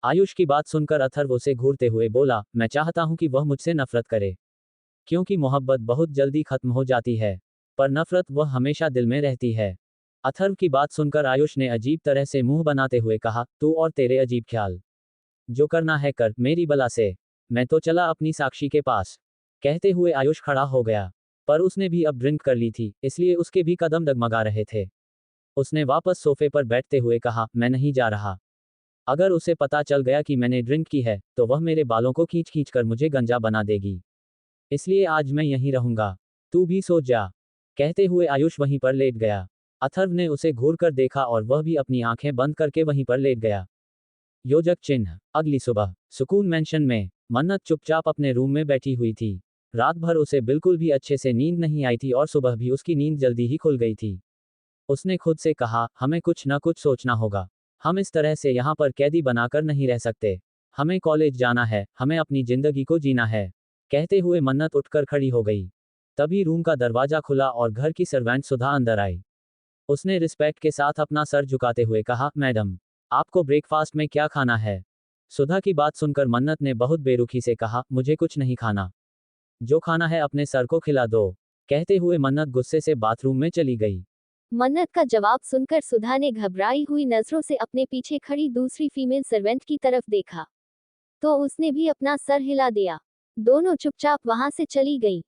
आयुष की बात सुनकर अथर्व उसे घूरते हुए बोला, मैं चाहता हूं कि वह मुझसे नफरत करे, क्योंकि मोहब्बत बहुत जल्दी खत्म हो जाती है, पर नफरत वह हमेशा दिल में रहती है। अथर्व की बात सुनकर आयुष ने अजीब तरह से मुंह बनाते हुए कहा, तू और तेरे अजीब ख्याल, जो करना है कर, मेरी बला से। मैं तो चला अपनी साक्षी के पास। कहते हुए आयुष खड़ा हो गया, पर उसने भी अब ड्रिंक कर ली थी, इसलिए उसके भी कदम डगमगा रहे थे। उसने वापस सोफे पर बैठते हुए कहा, मैं नहीं जा रहा। अगर उसे पता चल गया कि मैंने ड्रिंक की है तो वह मेरे बालों को खींच खींच कर मुझे गंजा बना देगी। इसलिए आज मैं यहीं रहूंगा, तू भी सो जा। कहते हुए आयुष वहीं पर लेट गया। अथर्व ने उसे घूर कर देखा और वह भी अपनी आंखें बंद करके वहीं पर लेट गया। योजक चिन्ह। अगली सुबह सुकून मैंशन में मन्नत चुपचाप अपने रूम में बैठी हुई थी। रात भर उसे बिल्कुल भी अच्छे से नींद नहीं आई थी और सुबह भी उसकी नींद जल्दी ही खुल गई थी। उसने खुद से कहा, हमें कुछ न कुछ सोचना होगा। हम इस तरह से यहाँ पर कैदी बनाकर नहीं रह सकते। हमें कॉलेज जाना है, हमें अपनी जिंदगी को जीना है। कहते हुए मन्नत उठकर खड़ी हो गई। तभी रूम का दरवाजा खुला और घर की सर्वेंट सुधा अंदर आई। उसने रिस्पेक्ट के साथ अपना सर झुकाते हुए कहा, मैडम, आपको ब्रेकफास्ट में क्या खाना है? सुधा की बात सुनकर मन्नत ने बहुत बेरुखी से कहा, मुझे कुछ नहीं खाना। जो खाना है अपने सर को खिला दो। कहते हुए मन्नत गुस्से से बाथरूम में चली गई। मन्नत का जवाब सुनकर सुधा ने घबराई हुई नजरों से अपने पीछे खड़ी दूसरी फीमेल सर्वेंट की तरफ देखा, तो उसने भी अपना सर हिला दिया। दोनों चुपचाप वहां से चली गई।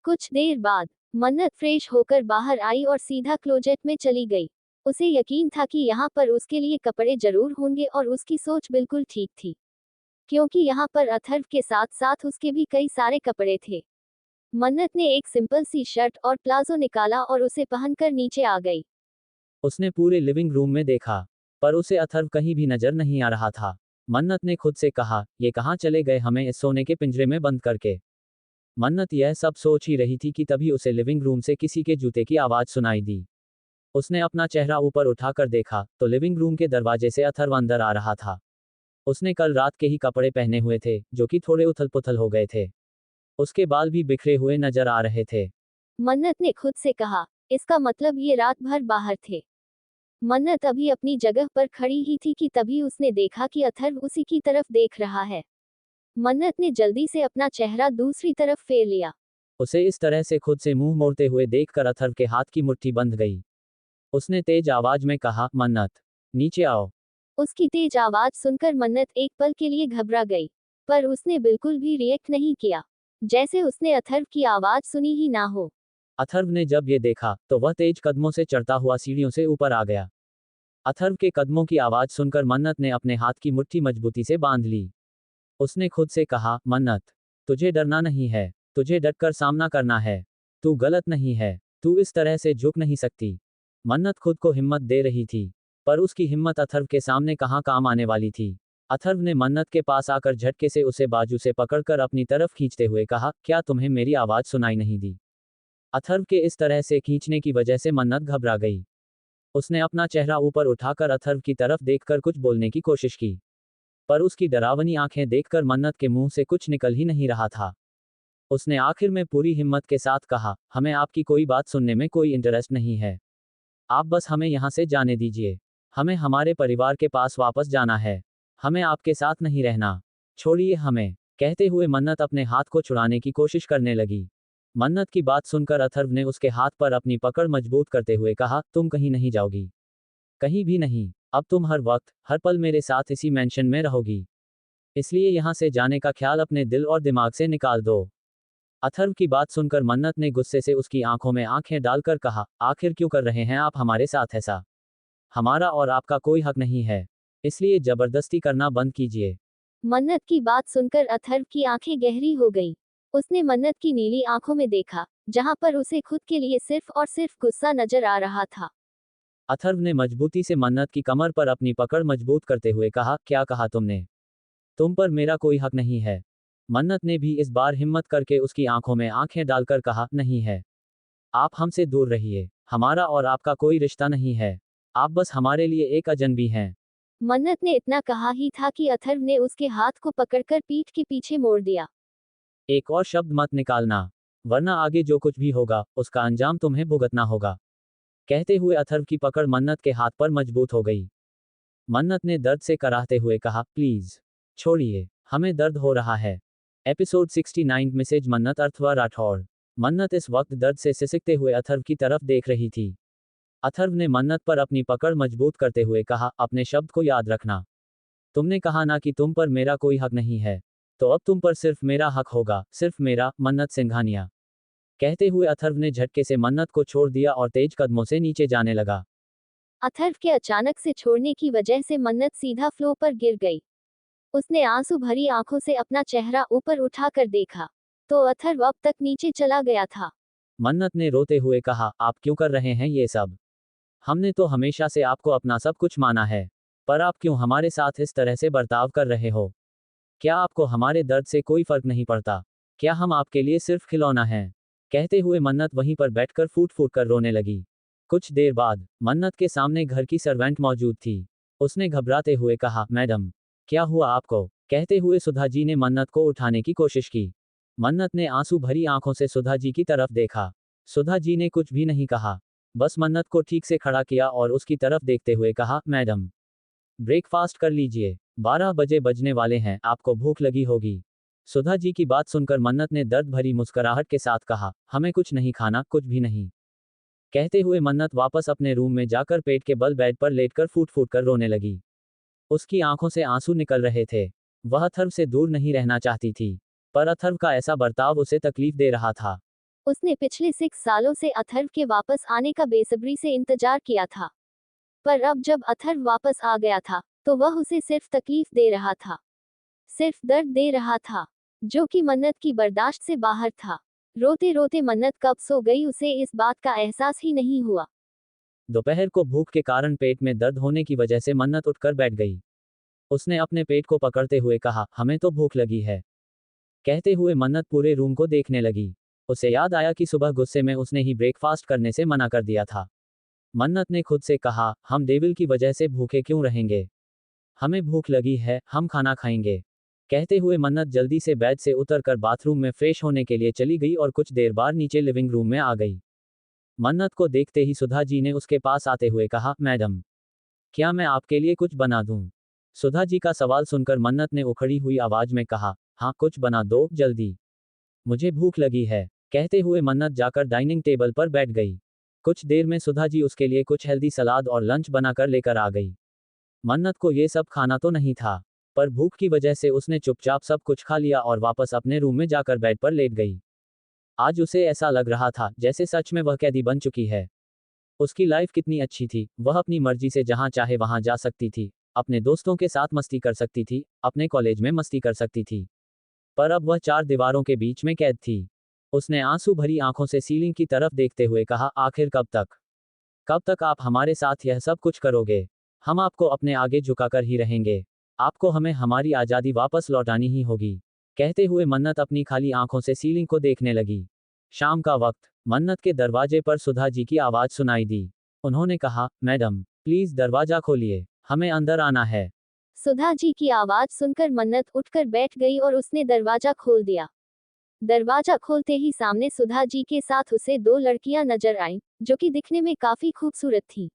कुछ देर बाद मन्नत फ्रेश होकर बाहर आई और सीधा क्लोजेट में चली गई। उसे यकीन था कि यहाँ पर उसके लिए कपड़े जरूर होंगे और उसकी सोच बिल्कुल ठीक थी, क्योंकि यहाँ पर अथर्व के साथ साथ उसके भी कई सारे कपड़े थे। मन्नत ने एक सिंपल सी शर्ट और प्लाजो निकाला और उसे पहनकर नीचे आ गई। उसने पूरे लिविंग रूम में देखा, पर उसे अथर्व कहीं भी नजर नहीं आ रहा था। मन्नत ने खुद से कहा, ये कहाँ चले गए हमें इस सोने के पिंजरे में बंद करके। मन्नत यह सब सोच ही रही थी कि तभी उसे लिविंग रूम से किसी के जूते की आवाज सुनाई दी। उसने अपना चेहरा ऊपर उठाकर देखा तो लिविंग रूम के दरवाजे से अथर्व अंदर आ रहा था। उसने कल रात के ही कपड़े पहने हुए थे जो कि थोड़े उथल पुथल हो गए थे। उसके बाल भी बिखरे हुए नजर आ रहे थे। मन्नत ने खुद से कहा, इसका मतलब ये रात भर बाहर थे। मन्नत अभी अपनी जगह पर खड़ी ही थी कि तभी उसने देखा कि अथर्व उसी की तरफ देख रहा है। मन्नत ने जल्दी से अपना चेहरा दूसरी तरफ फेर लिया। उसे इस तरह से खुद से मुंह मोड़ते हुए देखकर अथर्व के हाथ की मुट्ठी बंध गई। उसने तेज आवाज में कहा, मन्नत, नीचे आओ। उसकी तेज आवाज सुनकर मन्नत एक पल के लिए घबरा गई, पर उसने बिल्कुल भी रिएक्ट नहीं किया, जैसे उसने अथर्व की आवाज सुनी ही ना हो। अथर्व ने जब ये देखा तो वह तेज कदमों से चढ़ता हुआ सीढ़ियों से ऊपर आ गया। अथर्व के कदमों की आवाज सुनकर मन्नत ने अपने हाथ की मुट्ठी मजबूती से बांध ली। उसने खुद से कहा, मन्नत, तुझे डरना नहीं है, तुझे डटकर सामना करना है। तू गलत नहीं है, तू इस तरह से झुक नहीं सकती। मन्नत खुद को हिम्मत दे रही थी, पर उसकी हिम्मत अथर्व के सामने कहाँ काम आने वाली थी। अथर्व ने मन्नत के पास आकर झटके से उसे बाजू से पकड़कर अपनी तरफ खींचते हुए कहा, क्या तुम्हें मेरी आवाज सुनाई नहीं दी? अथर्व के इस तरह से खींचने की वजह से मन्नत घबरा गई। उसने अपना चेहरा ऊपर उठाकर अथर्व की तरफ देखकर कुछ बोलने की कोशिश की, पर उसकी डरावनी आंखें देखकर मन्नत के मुंह से कुछ निकल ही नहीं रहा था। उसने आखिर में पूरी हिम्मत के साथ कहा, हमें आपकी कोई बात सुनने में कोई इंटरेस्ट नहीं है। आप बस हमें यहाँ से जाने दीजिए। हमें हमारे परिवार के पास वापस जाना है। हमें आपके साथ नहीं रहना। छोड़िए हमें। कहते हुए मन्नत अपने हाथ को छुड़ाने की कोशिश करने लगी। मन्नत की बात सुनकर अथर्व ने उसके हाथ पर अपनी पकड़ मजबूत करते हुए कहा, तुम कहीं नहीं जाओगी। कहीं भी नहीं। अब तुम हर वक्त, हर पल मेरे साथ इसी मेंशन में रहोगी। इसलिए यहाँ से जाने का ख्याल अपने दिल और दिमाग से निकाल दो। अथर्व की बात सुनकर मन्नत ने गुस्से से उसकी आंखों में आंखें डालकर कहा, आखिर क्यों कर रहे हैं आप हमारे साथ ऐसा? हमारा और आपका कोई हक नहीं है, इसलिए जबरदस्ती करना बंद कीजिए। मन्नत की बात सुनकर अथर्व की आंखें गहरी हो गई। उसने मन्नत की नीली आंखों में देखा, जहां पर उसे खुद के लिए सिर्फ और सिर्फ गुस्सा नजर आ रहा था। अथर्व ने मजबूती से मन्नत की कमर पर अपनी पकड़ मजबूत करते हुए कहा, क्या कहा तुमने? तुम पर मेरा कोई हक नहीं है। मन्नत ने भी इस बार हिम्मत करके उसकी आंखों में आंखें डालकर कहा, नहीं है। आप हमसे दूर रहिए। हमारा और आपका कोई रिश्ता नहीं है। आप बस हमारे लिए एक अजनबी हैं। मन्नत ने इतना कहा ही था कि अथर्व ने उसके हाथ को पकड़कर पीठ के पीछे मोड़ दिया। एक और शब्द मत निकालना, वरना आगे जो कुछ भी होगा उसका अंजाम तुम्हें भुगतना होगा। कहते हुए अथर्व की पकड़ मन्नत के हाथ पर मजबूत हो गई। मन्नत ने दर्द से कराहते हुए कहा, प्लीज छोड़िए, हमें दर्द हो रहा है। एपिसोड 69 मैसेज मन्नत अर्थवा राठौड़। मन्नत इस वक्त दर्द से सिसकते हुए अथर्व की तरफ देख रही थी। अथर्व ने मन्नत पर अपनी पकड़ मजबूत करते हुए कहा, अपने शब्द को याद रखना। तुमने कहा ना कि तुम पर मेरा कोई हक नहीं है, तो अब तुम पर सिर्फ मेरा हक होगा, सिर्फ मेरा। मन्नत सिंघानिया। कहते हुए अथर्व ने झटके से मन्नत को छोड़ दिया और तेज कदमों से नीचे जाने लगा। अथर्व के अचानक से छोड़ने की वजह से मन्नत सीधा फ्लो पर गिर गई। उसने आंसू भरी आंखों से अपना चेहरा ऊपर उठाकर देखा, तो अथर्व अब तक नीचे चला गया था। मन्नत ने रोते हुए कहा, आप क्यों कर रहे हैं ये सब? हमने तो हमेशा से आपको अपना सब कुछ माना है, पर आप क्यों हमारे साथ इस तरह से बर्ताव कर रहे हो? क्या आपको हमारे दर्द से कोई फर्क नहीं पड़ता? क्या हम आपके लिए सिर्फ खिलौना हैं? कहते हुए मन्नत वहीं पर बैठकर फूट फूट कर रोने लगी। कुछ देर बाद मन्नत के सामने घर की सर्वेंट मौजूद थी। उसने घबराते हुए कहा, मैडम, क्या हुआ आपको? कहते हुए सुधा जी ने मन्नत को उठाने की कोशिश की। मन्नत ने आंसू भरी आंखों से सुधा जी की तरफ देखा। सुधा जी ने कुछ भी नहीं कहा, बस मन्नत को ठीक से खड़ा किया और उसकी तरफ देखते हुए कहा, मैडम, ब्रेकफास्ट कर लीजिए, 12 बजे बजने वाले हैं, आपको भूख लगी होगी। सुधा जी की बात सुनकर मन्नत ने दर्द भरी मुस्कुराहट के साथ कहा, हमें कुछ नहीं खाना, कुछ भी नहीं। कहते हुए मन्नत वापस अपने रूम में जाकर पेट के बल बेड पर लेटकर फूट फूट कर रोने लगी। उसकी आंखों से आंसू निकल रहे थे। वह अथर्व से दूर नहीं रहना चाहती थी, पर अथर्व का ऐसा बर्ताव उसे तकलीफ दे रहा था। उसने पिछले 6 सालों से अथर्व के वापस आने का बेसब्री से इंतजार किया था, पर अब जब अथर्व वापस आ गया था, तो वह उसे सिर्फ तकलीफ दे रहा था, सिर्फ दर्द दे रहा था, जो कि मन्नत की बर्दाश्त से बाहर था। रोते रोते मन्नत कब सो गई उसे इस बात का एहसास ही नहीं हुआ। दोपहर को भूख के कारण पेट में दर्द होने की वजह से मन्नत उठकर बैठ गई। उसने अपने पेट को पकड़ते हुए कहा, हमें तो भूख लगी है। कहते हुए मन्नत पूरे रूम को देखने लगी। उसे याद आया कि सुबह गुस्से में उसने ही ब्रेकफास्ट करने से मना कर दिया था। मन्नत ने खुद से कहा, हम डेविल की वजह से भूखे क्यों रहेंगे? हमें भूख लगी है, हम खाना खाएंगे। कहते हुए मन्नत जल्दी से बेड से उतरकर बाथरूम में फ्रेश होने के लिए चली गई और कुछ देर बाद नीचे लिविंग रूम में आ गई। मन्नत को देखते ही सुधा जी ने उसके पास आते हुए कहा, मैडम, क्या मैं आपके लिए कुछ बना दूं? सुधा जी का सवाल सुनकर मन्नत ने उखड़ी हुई आवाज में कहा, हाँ कुछ बना दो जल्दी, मुझे भूख लगी है। कहते हुए मन्नत जाकर डाइनिंग टेबल पर बैठ गई। कुछ देर में सुधा जी उसके लिए कुछ हेल्दी सलाद और लंच बनाकर लेकर आ गई। मन्नत को ये सब खाना तो नहीं था, पर भूख की वजह से उसने चुपचाप सब कुछ खा लिया और वापस अपने रूम में जाकर बेड पर लेट गई। आज उसे ऐसा लग रहा था जैसे सच में वह कैदी बन चुकी है। उसकी लाइफ कितनी अच्छी थी, वह अपनी मर्जी से जहां चाहे वहां जा सकती थी, अपने दोस्तों के साथ मस्ती कर सकती थी, अपने कॉलेज में मस्ती कर सकती थी। पर अब वह 4 दीवारों के बीच में कैद थी। उसने आंसू भरी आंखों से सीलिंग की तरफ देखते हुए कहा, आखिर कब तक? कब तक आप हमारे साथ यह सब कुछ करोगे? हम आपको अपने आगे झुकाकर ही रहेंगे। आपको हमें हमारी आज़ादी वापस लौटानी ही होगी। कहते हुए मन्नत अपनी खाली आंखों से सीलिंग को देखने लगी। शाम का वक्त, मन्नत के दरवाजे पर सुधा जी की आवाज सुनाई दी। उन्होंने कहा, मैडम, प्लीज दरवाजा खोलिए, हमें अंदर आना है। सुधा जी की आवाज सुनकर मन्नत उठकर बैठ गई और उसने दरवाजा खोल दिया। दरवाजा खोलते ही सामने सुधा जी के साथ उसे दो लड़कियां नजर आईं, जो कि दिखने में काफी खूबसूरत थीं।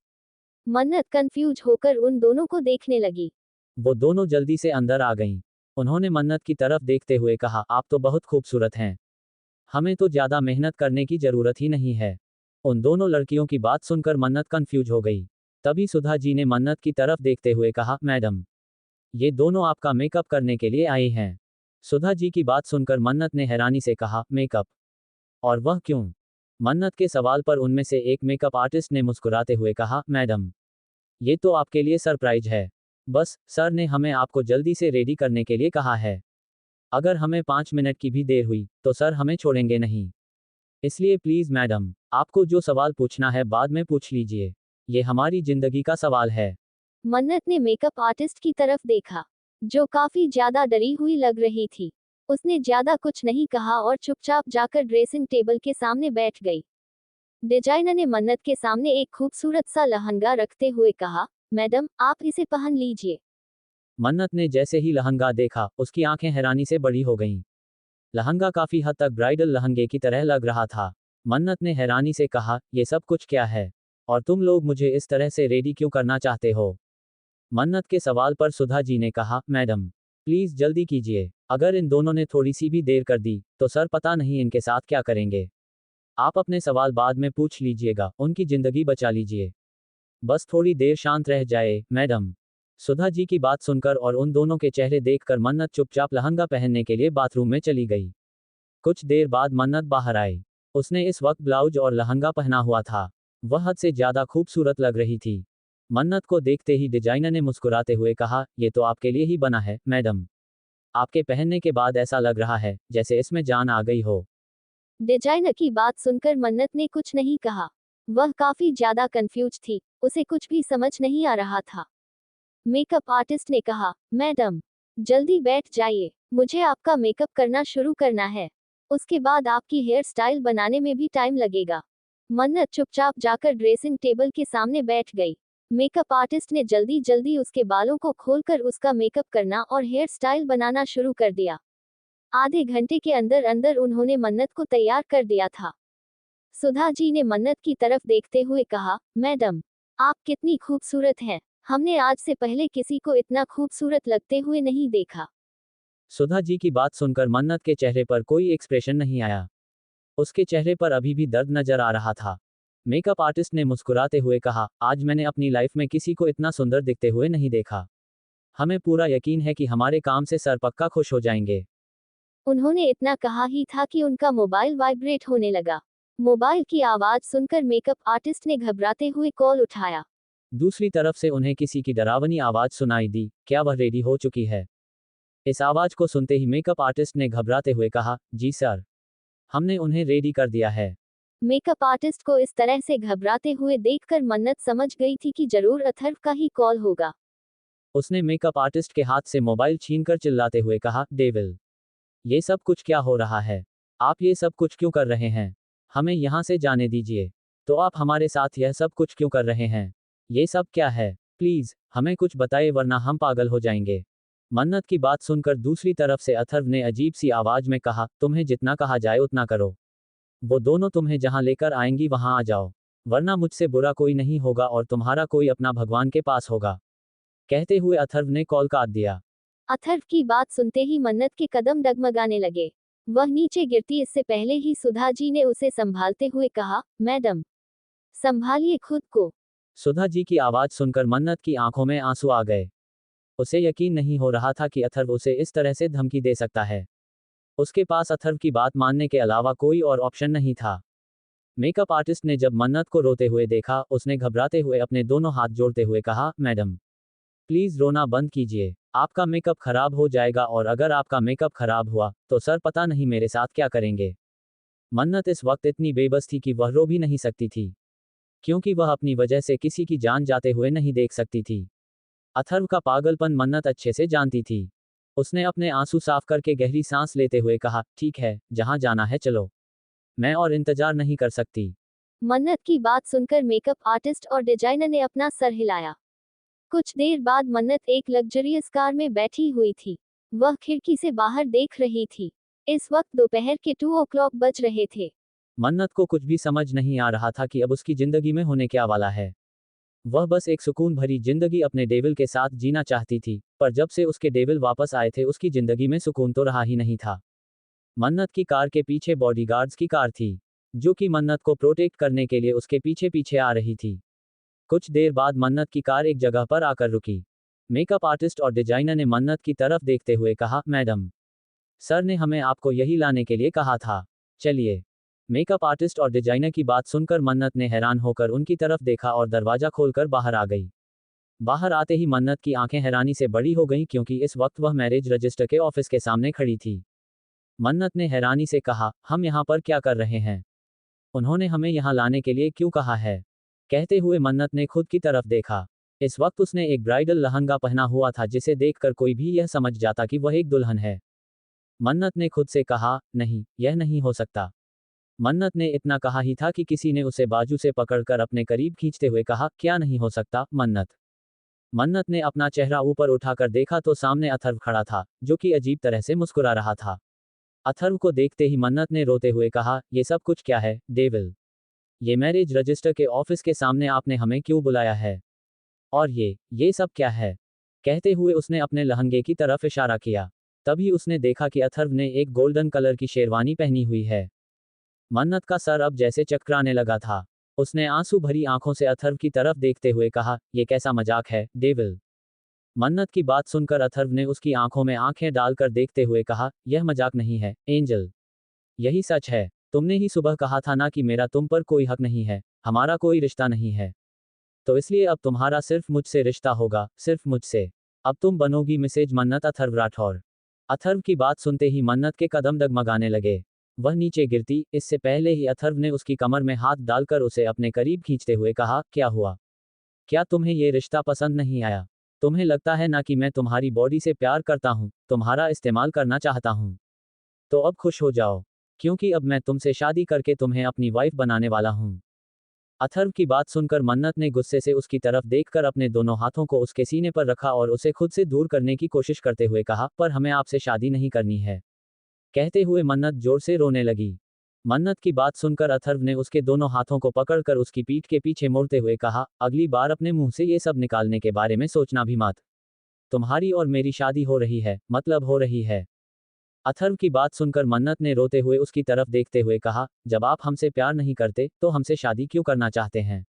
मन्नत कंफ्यूज होकर उन दोनों को देखने लगी। वो दोनों जल्दी से अंदर आ गईं। उन्होंने मन्नत की तरफ देखते हुए कहा, आप तो बहुत खूबसूरत हैं। हमें तो ज्यादा मेहनत करने की जरूरत ही नहीं है। उन दोनों लड़कियों की बात सुनकर मन्नत कंफ्यूज हो गई। तभी सुधा जी ने मन्नत की तरफ देखते हुए कहा, मैडम, ये दोनों आपका मेकअप करने के लिए आए हैं। सुधा जी की बात सुनकर मन्नत ने हैरानी से कहा, मेकअप? और वह क्यों? मन्नत के सवाल पर उनमें से एक मेकअप आर्टिस्ट ने मुस्कुराते हुए कहा, मैडम, ये तो आपके लिए सरप्राइज है। बस सर ने हमें आपको जल्दी से रेडी करने के लिए कहा है। अगर हमें 5 मिनट की भी देर हुई तो सर हमें छोड़ेंगे नहीं। इसलिए प्लीज मैडम, आपको जो सवाल पूछना है बाद में पूछ लीजिए। ये हमारी जिंदगी का सवाल है। मन्नत ने मेकअप आर्टिस्ट की तरफ देखा, जो काफी ज्यादा डरी हुई लग रही थी। उसने ज्यादा कुछ नहीं कहा और चुपचाप जाकर ड्रेसिंग टेबल के सामने बैठ गई। डिजाइनर ने मन्नत के सामने एक खूबसूरत सा लहंगा रखते हुए कहा, मैडम, आप इसे पहन लीजिए। मन्नत ने जैसे ही लहंगा देखा, उसकी आंखें हैरानी से बड़ी हो गईं। लहंगा काफी हद तक ब्राइडल लहंगे की तरह लग रहा था। मन्नत ने हैरानी से कहा, ये सब कुछ क्या है? और तुम लोग मुझे इस तरह से रेडी क्यों करना चाहते हो? मन्नत के सवाल पर सुधा जी ने कहा, मैडम, प्लीज जल्दी कीजिए। अगर इन दोनों ने थोड़ी सी भी देर कर दी तो सर पता नहीं इनके साथ क्या करेंगे। आप अपने सवाल बाद में पूछ लीजिएगा, उनकी जिंदगी बचा लीजिए। बस थोड़ी देर शांत रह जाए, मैडम। सुधा जी की बात सुनकर और उन दोनों के चेहरे देखकर मन्नत चुपचाप लहंगा पहनने के लिए बाथरूम में चली गई। कुछ देर बाद मन्नत बाहर आई। उसने इस वक्त ब्लाउज और लहंगा पहना हुआ था। वह हद से ज्यादा खूबसूरत लग रही थी। मन्नत को देखते ही डिजाइनर ने मुस्कुराते हुए कहा, ये तो आपके लिए ही बना है, मैडम। आपके पहनने के बाद ऐसा लग रहा है जैसे इसमें जान आ गई हो। डिजाइनर की बात सुनकर मन्नत ने कुछ नहीं कहा। वह काफी ज्यादा कंफ्यूज थी, उसे कुछ भी समझ नहीं आ रहा था। मेकअप आर्टिस्ट ने कहा, मैडम, जल्दी बैठ जाइए, मुझे आपका मेकअप करना शुरू करना है। उसके बाद आपकी हेयर स्टाइल बनाने में भी टाइम लगेगा। मन्नत चुपचाप जाकर ड्रेसिंग टेबल के सामने बैठ गई। मेकअप आर्टिस्ट ने जल्दी जल्दी उसके बालों को खोलकर उसका मेकअप करना और हेयर स्टाइल बनाना शुरू कर दिया। आधे घंटे के अंदर अंदर उन्होंने मन्नत को तैयार कर दिया था। सुधा जी ने मन्नत की तरफ देखते हुए कहा, मैडम, आप कितनी खूबसूरत हैं। हमने आज से पहले किसी को इतना खूबसूरत लगते हुए नहीं देखा। सुधा जी की बात सुनकर मन्नत के चेहरे पर कोई एक्सप्रेशन नहीं आया। उसके चेहरे पर अभी भी दर्द नजर आ रहा था। मेकअप आर्टिस्ट ने मुस्कुराते हुए कहा, आज मैंने अपनी लाइफ में किसी को इतना सुंदर दिखते हुए नहीं देखा। हमें पूरा यकीन है कि हमारे काम से सर पक्का खुश हो जाएंगे। उन्होंने इतना कहा ही था कि उनका मोबाइल वाइब्रेट होने लगा। मोबाइल की आवाज सुनकर मेकअप आर्टिस्ट ने घबराते हुए कॉल उठाया। दूसरी तरफ से उन्हें किसी की डरावनी आवाज सुनाई दी, क्या वह रेडी हो चुकी है? इस आवाज को सुनते ही मेकअप आर्टिस्ट ने घबराते हुए कहा, जी सर, हमने उन्हें रेडी कर दिया है। मेकअप आर्टिस्ट को इस तरह से घबराते हुए देखकर मन्नत समझ गई थी कि जरूर अथर्व का ही कॉल होगा। उसने मेकअप आर्टिस्ट के हाथ से मोबाइल छीनकर चिल्लाते हुए कहा, डेविल, ये सब कुछ क्या हो रहा है? आप ये सब कुछ क्यों कर रहे हैं? हमें यहाँ से जाने दीजिए। तो आप हमारे साथ यह सब कुछ क्यों कर रहे हैं? ये सब क्या है? प्लीज हमें कुछ बताइए वरना हम पागल हो जाएंगे। मन्नत की बात सुनकर दूसरी तरफ से अथर्व ने अजीब सी आवाज में कहा, तुम्हें जितना कहा जाए उतना करो। वो दोनों तुम्हें जहां लेकर आएंगी वहां आ जाओ, वरना मुझसे बुरा कोई नहीं होगा और तुम्हारा कोई अपना भगवान के पास होगा। कहते हुए अथर्व ने कॉल काट दिया। अथर्व की बात सुनते ही मन्नत के कदम डगमगाने लगे। वह नीचे गिरती इससे पहले ही सुधा जी ने उसे संभालते हुए कहा, मैडम, संभालिए खुद को। सुधा जी की आवाज सुनकर मन्नत की आंखों में आंसू आ गए। उसे यकीन नहीं हो रहा था कि अथर्व उसे इस तरह से धमकी दे सकता है। उसके पास अथर्व की बात मानने के अलावा कोई और ऑप्शन नहीं था। मेकअप आर्टिस्ट ने जब मन्नत को रोते हुए देखा, उसने घबराते हुए अपने दोनों हाथ जोड़ते हुए कहा, मैडम, प्लीज रोना बंद कीजिए। आपका मेकअप खराब हो जाएगा और अगर आपका मेकअप खराब हुआ तो सर पता नहीं मेरे साथ क्या करेंगे। मन्नत इस वक्त इतनी बेबस थी कि वह रो भी नहीं सकती थी, क्योंकि वह अपनी वजह से किसी की जान जाते हुए नहीं देख सकती थी। अथर्व का पागलपन मन्नत अच्छे से जानती थी। उसने अपने आंसू साफ करके गहरी सांस लेते हुए कहा, ठीक है, जहां जाना है चलो। मैं और इंतजार नहीं कर सकती। मन्नत की बात सुनकर मेकअप आर्टिस्ट और डिजाइनर ने अपना सर हिलाया। कुछ देर बाद मन्नत एक लग्जरियस कार में बैठी हुई थी। वह खिड़की से बाहर देख रही थी। इस वक्त दोपहर के 2 o'clock बज रहे थे। मन्नत को कुछ भी समझ नहीं आ रहा था कि अब उसकी जिंदगी में होने क्या वाला है। वह बस एक सुकून भरी जिंदगी अपने डेविल के साथ जीना चाहती थी, पर जब से उसके डेविल वापस आए थे उसकी जिंदगी में सुकून तो रहा ही नहीं था। मन्नत की कार के पीछे बॉडीगार्ड्स की कार थी, जो कि मन्नत को प्रोटेक्ट करने के लिए उसके पीछे पीछे आ रही थी। कुछ देर बाद मन्नत की कार एक जगह पर आकर रुकी। मेकअप आर्टिस्ट और डिजाइनर ने मन्नत की तरफ देखते हुए कहा, मैडम, सर ने हमें आपको यही लाने के लिए कहा था। चलिए। मेकअप आर्टिस्ट और डिजाइनर की बात सुनकर मन्नत ने हैरान होकर उनकी तरफ देखा और दरवाजा खोलकर बाहर आ गई। बाहर आते ही मन्नत की आंखें हैरानी से बड़ी हो गईं क्योंकि इस वक्त वह मैरिज रजिस्टर के ऑफिस के सामने खड़ी थी। मन्नत ने हैरानी से कहा, हम यहाँ पर क्या कर रहे हैं? उन्होंने हमें यहाँ लाने के लिए क्यों कहा है? कहते हुए मन्नत ने खुद की तरफ देखा। इस वक्त उसने एक ब्राइडल लहंगा पहना हुआ था जिसे देखकर कोई भी यह समझ जाता कि वह एक दुल्हन है। मन्नत ने खुद से कहा, नहीं, यह नहीं हो सकता। मन्नत ने इतना कहा ही था कि किसी ने उसे बाजू से पकड़कर अपने करीब खींचते हुए कहा, क्या नहीं हो सकता, मन्नत? मन्नत ने अपना चेहरा ऊपर उठाकर देखा तो सामने अथर्व खड़ा था, जो कि अजीब तरह से मुस्कुरा रहा था। अथर्व को देखते ही मन्नत ने रोते हुए कहा, ये सब कुछ क्या है, डेविल? ये मैरिज रजिस्टर के ऑफिस के सामने आपने हमें क्यों बुलाया है? और ये सब क्या है? कहते हुए उसने अपने लहंगे की तरफ इशारा किया। तभी उसने देखा कि अथर्व ने एक गोल्डन कलर की शेरवानी पहनी हुई है। मन्नत का सर अब जैसे चकराने लगा था। उसने आंसू भरी आंखों से अथर्व की तरफ देखते हुए कहा, ये कैसा मजाक है, डेविल? मन्नत की बात सुनकर अथर्व ने उसकी आंखों में आंखें डालकर देखते हुए कहा, यह मजाक नहीं है, एंजल। यही सच है। तुमने ही सुबह कहा था ना कि मेरा तुम पर कोई हक नहीं है, हमारा कोई रिश्ता नहीं है। तो इसलिए अब तुम्हारा सिर्फ मुझसे रिश्ता होगा, सिर्फ मुझसे। अब तुम बनोगी मिसेज मन्नत अथर्व राठौर। अथर्व की बात सुनते ही मन्नत के कदम डगमगाने लगे। वह नीचे गिरती, इससे पहले ही अथर्व ने उसकी कमर में हाथ डालकर उसे अपने करीब खींचते हुए कहा, क्या हुआ? क्या तुम्हें ये रिश्ता पसंद नहीं आया? तुम्हें लगता है ना कि मैं तुम्हारी बॉडी से प्यार करता हूँ, तुम्हारा इस्तेमाल करना चाहता हूँ? तो अब खुश हो जाओ, क्योंकि अब मैं तुमसे शादी करके तुम्हें अपनी वाइफ बनाने वाला हूँ। अथर्व की बात सुनकर मन्नत ने गुस्से से उसकी तरफ देखकर अपने दोनों हाथों को उसके सीने पर रखा और उसे खुद से दूर करने की कोशिश करते हुए कहा, पर हमें आपसे शादी नहीं करनी है। कहते हुए मन्नत जोर से रोने लगी। मन्नत की बात सुनकर अथर्व ने उसके दोनों हाथों को पकड़कर उसकी पीठ के पीछे मोड़ते हुए कहा, अगली बार अपने मुंह से ये सब निकालने के बारे में सोचना भी मत। तुम्हारी और मेरी शादी हो रही है, मतलब हो रही है। अथर्व की बात सुनकर मन्नत ने रोते हुए उसकी तरफ देखते हुए कहा, जब आप हमसे प्यार नहीं करते तो हमसे शादी क्यों करना चाहते हैं?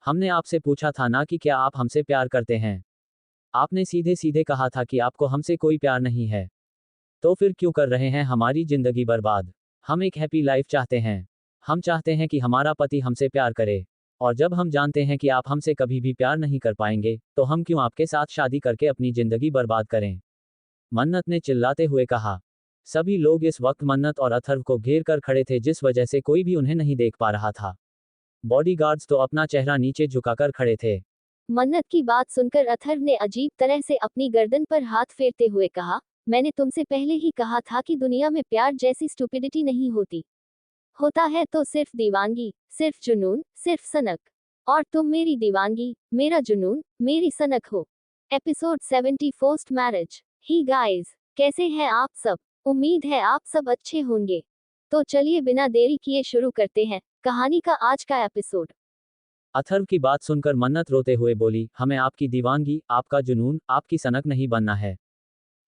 हमने आपसे पूछा था ना कि क्या आप हमसे प्यार करते हैं? आपने सीधे सीधे कहा था कि आपको हमसे कोई प्यार नहीं है। तो फिर क्यों कर रहे हैं हमारी जिंदगी बर्बाद? हम एक हैप्पी लाइफ चाहते हैं। हम चाहते हैं कि हमारा पति हमसे प्यार करे। और जब हम जानते हैं कि आप हमसे कभी भी प्यार नहीं कर पाएंगे, तो हम क्यों आपके साथ शादी करके अपनी जिंदगी बर्बाद करें? मन्नत ने चिल्लाते हुए कहा। सभी लोग इस वक्त मन्नत और अथर्व को घेर कर खड़े थे जिस वजह से कोई भी उन्हें नहीं देख पा रहा था। बॉडीगार्ड्स तो अपना चेहरा नीचे झुकाकर खड़े थे। मन्नत की बात सुनकर अथर्व ने अजीब तरह से अपनी गर्दन पर हाथ फेरते हुए कहा, मैंने तुमसे पहले ही कहा था कि दुनिया में प्यार जैसी स्टुपिडिटी नहीं होती। होता है तो सिर्फ दीवानगी, सिर्फ जुनून, सिर्फ सनक। और तुम मेरी दीवानगी, मेरा जुनून, मेरी सनक हो। Episode 70 forced marriage. Hi guys, कैसे हैं आप सब? उम्मीद है आप सब अच्छे होंगे। तो चलिए बिना देरी किए शुरू करते हैं कहानी का आज का एपिसोड। अथर्व की बात सुनकर मन्नत रोते हुए बोली, हमें आपकी दीवानगी, आपका जुनून, आपकी सनक नहीं बनना है।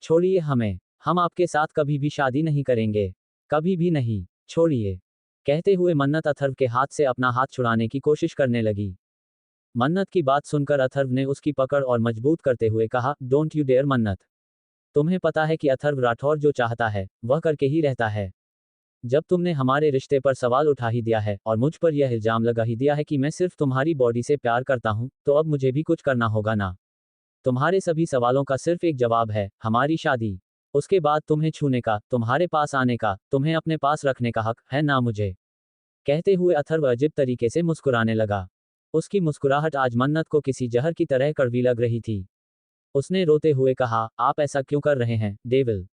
छोड़िए हमें। हम आपके साथ कभी भी शादी नहीं करेंगे। कभी भी नहीं। छोड़िए। कहते हुए मन्नत अथर्व के हाथ से अपना हाथ छुड़ाने की कोशिश करने लगी। मन्नत की बात सुनकर अथर्व ने उसकी पकड़ और मजबूत करते हुए कहा, डोंट यू डेयर मन्नत। तुम्हें पता है कि अथर्व राठौर जो चाहता है, वह करके ही रहता है। जब तुमने हमारे रिश्ते पर सवाल उठा ही दिया है और मुझ पर यह इल्जाम लगा ही दिया है कि मैं सिर्फ तुम्हारी बॉडी से प्यार करता हूं, तो अब मुझे भी कुछ करना होगा ना। तुम्हारे सभी सवालों का सिर्फ एक जवाब है, हमारी शादी। उसके बाद तुम्हें छूने का, तुम्हारे पास आने का, तुम्हें अपने पास रखने का हक है ना मुझे। कहते हुए अथर्व अजीब तरीके से मुस्कुराने लगा। उसकी मुस्कुराहट आज मन्नत को किसी जहर की तरह कड़वी लग रही थी। उसने रोते हुए कहा, आप ऐसा क्यों कर रहे हैं, डेविल?